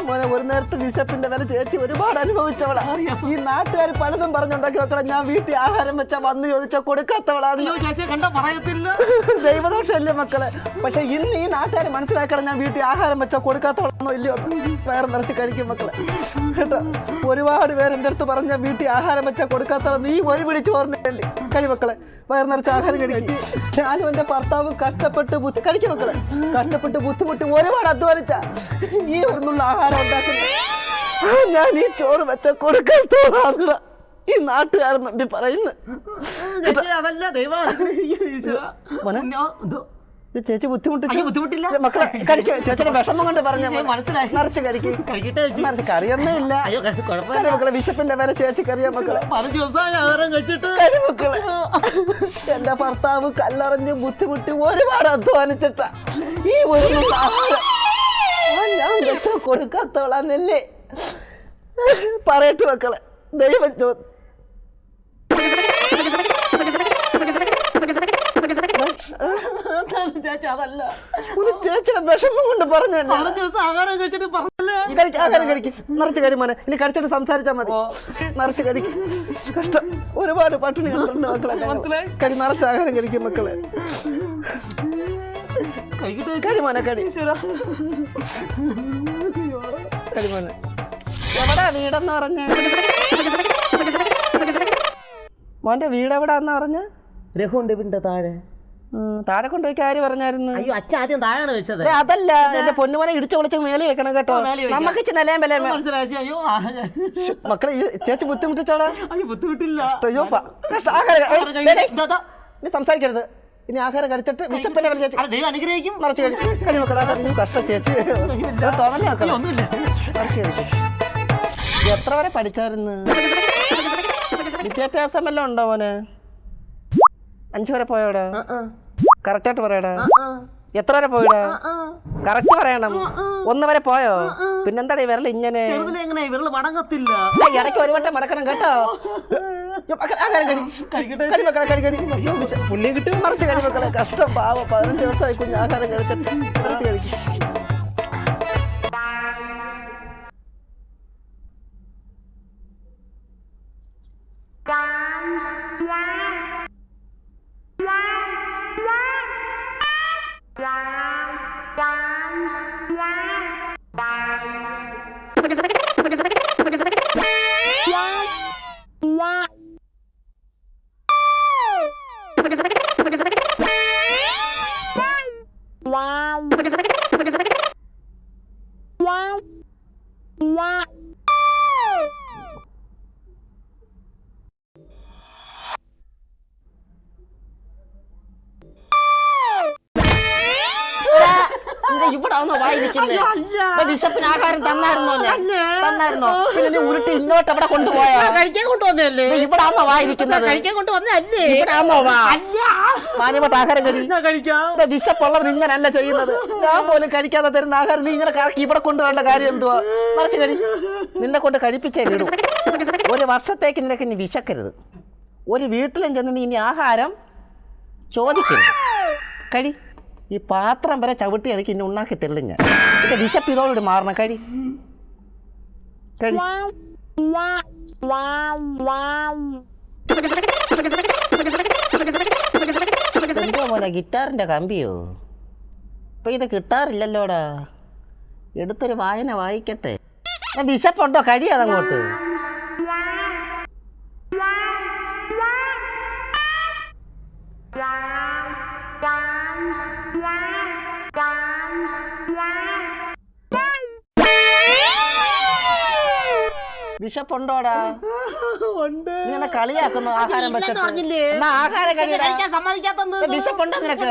മോനെ. ഒരു നേരത്തെ ബിഷപ്പിന്റെ വില ചേച്ചി ഒരുപാട് അനുഭവിച്ചവളാ. ഈ നാട്ടുകാർ പലതും പറഞ്ഞുണ്ടാക്കി വെക്കണം. ഞാൻ വീട്ടിൽ ആഹാരം വെച്ചാ വന്ന് ചോദിച്ചാ കൊടുക്കാത്തവളാണ്. ദൈവദോഷമല്ലേ മക്കളെ? പക്ഷെ ഇന്ന് ഈ നാട്ടുകാർ മനസ്സിലാക്കണം, ഞാൻ വീട്ടിൽ ആഹാരം വെച്ചാ കൊടുക്കാത്തവളാണോ ഇല്ലയോ? വയറ് നിറച്ച് കഴിക്കും മക്കളെ കേട്ടോ. ഒരുപാട് പേര് എൻ്റെ അടുത്ത് പറഞ്ഞ വീട്ടിൽ ആഹാരം വെച്ചാൽ കൊടുക്കാത്തവളെന്ന്. ഈ ഒരു പിടി ചോറിന് വേണ്ടി കഴിമക്കളെ വയറ് നിറച്ച് ആഹാരം കഴിക്കും. ഞാനും എൻ്റെ ഭർത്താവും കഷ്ടപ്പെട്ട് കഴിക്കും മക്കളെ. കഷ്ടപ്പെട്ട് ബുദ്ധിമുട്ടി ഒരുപാട് അധ്വാനിച്ച ഈ ഒരുന്നുള്ള ആഹാരം ഉണ്ടാക്കുന്നത്. ഞാൻ ഈ ചോറ് വെച്ച കൊടുക്കാത്തോളാണ് ഈ നാട്ടുകാരൻ നമ്പി പറയുന്നത്. അതല്ല ദൈവം. ചേച്ചി ബുദ്ധിമുട്ടില്ല മക്കളെ. കഴിക്കുക. ചേച്ചിയുടെ വിഷമം കൊണ്ട് പറഞ്ഞ മനസ്സിലായി. നിറച്ച് കഴിക്കും. നിറച്ച് കറിയൊന്നും ഇല്ല മക്കളെ. വിശപ്പിന്റെ വില ചേച്ചിക്ക് അറിയാം മക്കളെ. 15 ദിവസമായി ആഹാരം കഴിച്ചിട്ട് മക്കളെ. എന്റെ ഭർത്താവ് കല്ലറിഞ്ഞ് ബുദ്ധിമുട്ടി ഒരുപാട് അധ്വാനിച്ചിട്ട ഈ ഒരു ആഹാരം ഞാൻ വെച്ച കൊടുക്കാത്തോളാന്നല്ലേ പറയട്ടെ മക്കളെ. ദൈവം അതല്ല, ഒരു ചേച്ചിയുടെ വിഷമം കൊണ്ട് പറഞ്ഞല്ലേ. 15 ദിവസം ആഹാരം കഴിച്ചിട്ട് പറഞ്ഞല്ലേ. ആഹാരം കഴിക്കും. നിറച്ച് കരി മോനെ. ഇനി കഴിച്ചിട്ട് സംസാരിച്ചാൽ മതി. നിറച്ച് കരി. കഷ്ടം. ഒരുപാട് പട്ടിണി കണ്ടിട്ടുണ്ട് മക്കളെ. കടി നിറച്ച ആഹാരം കഴിക്കും മക്കളെ. കരിമോനെ കരിമോനെ എവിടാ വീടെന്ന് പറഞ്ഞ? മോന്റെ വീട് എവിടാന്ന് പറഞ്ഞ? രഘുണ്ട് വീടിന്റെ താഴെ. താഴെ കൊണ്ടുപോയി ആര് പറഞ്ഞായിരുന്നു? അയ്യോ അച്ഛൻ ആദ്യം താഴെയാണ് വെച്ചത്. അതല്ല എന്റെ പൊന്നുമോനെ ഇടിച്ചു വിളിച്ച് മേളി വെക്കണം കേട്ടോ. നമുക്ക് നിലയം വില മക്കളെ ചേച്ചി ബുദ്ധിമുട്ടിച്ചോടാ. ബുദ്ധിമുട്ടില്ല. സംസാരിക്കരുത്. ഇനി ആഹാരം കഴിച്ചിട്ട് വിശപ്പിനെ ദൈവം അനുഗ്രഹിക്കും. നിറച്ച് കഴിക്കും മക്കളെ. കഷ്ട ചേച്ചി തോന്നല്ലേ മക്കളെ? നിറച്ച് കഴിക്കും. എത്ര വരെ പഠിച്ചായിരുന്നു? വിദ്യാഭ്യാസം വല്ലതും ഉണ്ടോ മോനെ? 5 വരെ പോയോടാ? കറക്റ്റായിട്ട് പറയടാ. എത്ര വരെ പോയിടാ? കറക്റ്റ് പറയണം. 1 വരെ പോയോ? പിന്നെന്താടാ ഈ വിരൽ ഇങ്ങനെ? വിരൽ മടങ്ങത്തില്ല. ഇടയ്ക്ക് ഒരു വട്ടം മടക്കണം കേട്ടോ. പുള്ളിയും കിട്ടും മറിച്ച് കഴി മക്കളെ. കഷ്ടം പാവം. 15 ദിവസമായി കുഞ്ഞ് ആഹാരം കഴിച്ചിട്ട് കഴിക്കും. ഇവിടെ വിശപ്പിന് ആഹാരം തന്നായിരുന്നോ? തന്നായിരുന്നോ? പിന്നെ നീ ഉരുട്ടി ഇങ്ങോട്ട് എവിടെ കൊണ്ടുപോയാ? കഴിക്കാൻ കൊണ്ടുവന്നല്ലേ? ഇവിടെ ആണോ വായിരിക്കുന്നത്? കഴിക്കാൻ കൊണ്ടുവന്നല്ലേ? ഇവിടെ ആണോ മാന്യമായിട്ട് ആഹാരം കഴിക്കാം. വിശപ്പുള്ളവർ ഇങ്ങനല്ല ചെയ്യുന്നത്. ഞാൻ പോലും കഴിക്കാതെ തരുന്ന ആഹാരം നീ ഇങ്ങനെ കറക്കി ഇവിടെ കൊണ്ടുപോകേണ്ട കാര്യം എന്തുവാ? നിറച്ച് കഴി. നിന്നെ കൊണ്ട് കഴിപ്പിച്ചേ വിടും. 1 വർഷത്തേക്ക് നിനക്ക് ഇനി വിശക്കരുത്. ഒരു വീട്ടിലും ചെന്ന് നീ ഇനി ആഹാരം ചോദിക്കരുത്. കഴി. ഈ പാത്രം വരെ ചവിട്ടി എനിക്ക് ഇനി ഉണ്ടാക്കി തരില്ല ഞാൻ. ഇത് വിശപ്പ് ഇതോടുകൂടി മാറണം. കഴി. എന്തോ മോനെ ഗിറ്റാറിന്റെ കമ്പിയോ? ഇപ്പൊ ഇത് കിട്ടാറില്ലല്ലോടാ. എടുത്തൊരു വായന വായിക്കട്ടെ. വിശപ്പുണ്ടോ? കഴിയാതങ്ങോട്ട്. വിശപ്പുണ്ടോടാ? ഇങ്ങനെ കളിയാക്കുന്നു ആഹാരം വെച്ചിട്ട്. ആഹാരം വിശപ്പുണ്ടോ നിനക്ക്?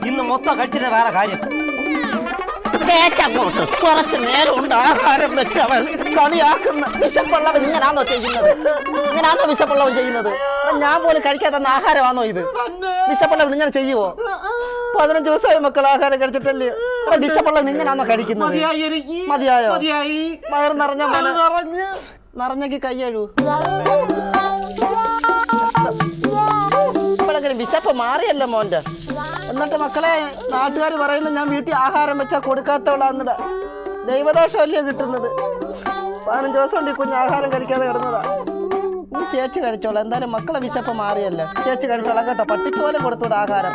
ഇന്ന് മൊത്തം കഴിച്ചിട്ട് വേറെ കാര്യം. കുറച്ച് നേരം ഉണ്ട് ആഹാരം വെച്ചവൻ കളിയാക്കുന്ന. വിശപ്പുള്ളവൻ ഇങ്ങനാണോ ചെയ്യുന്നത്? ഇങ്ങനാണോ വിശപ്പുള്ളവൻ ചെയ്യുന്നത്? ഞാൻ പോലും കഴിക്കാത്ത ആഹാരമാണോ ഇത്? വിശപ്പുള്ളവൻ ഇങ്ങനെ ചെയ്യുവോ? 15 ദിവസമായി മക്കൾ ആഹാരം കഴിച്ചിട്ടല്ലേ? വിശപ്പുള്ളവൻ ഇങ്ങനാണോ കഴിക്കുന്നത്? മതിയായോ? വയറ് നിറഞ്ഞെങ്കിൽ കയ്യഴു. ഇപ്പോഴെങ്കിലും വിശപ്പ് മാറിയല്ലോ മോൻ്റെ. എന്നിട്ട് മക്കളെ നാട്ടുകാർ പറയുന്നത് ഞാൻ വീട്ടിൽ ആഹാരം വെച്ചാൽ കൊടുക്കാത്തവളാന്നിടാ. ദൈവദോഷമല്ലേ കിട്ടുന്നത്? 15 ദിവസം കൊണ്ട് ഈ കുഞ്ഞ് ആഹാരം കഴിക്കാതെ കിടന്നതാ. ചേച്ചി കഴിച്ചോളാം. എന്തായാലും മക്കളെ വിശപ്പ് മാറിയല്ലോ. ചേച്ചി കഴിച്ചോളാം കേട്ടോ. പട്ടിക്ക് പോലെ കൊടുത്തൂടെ ആഹാരം.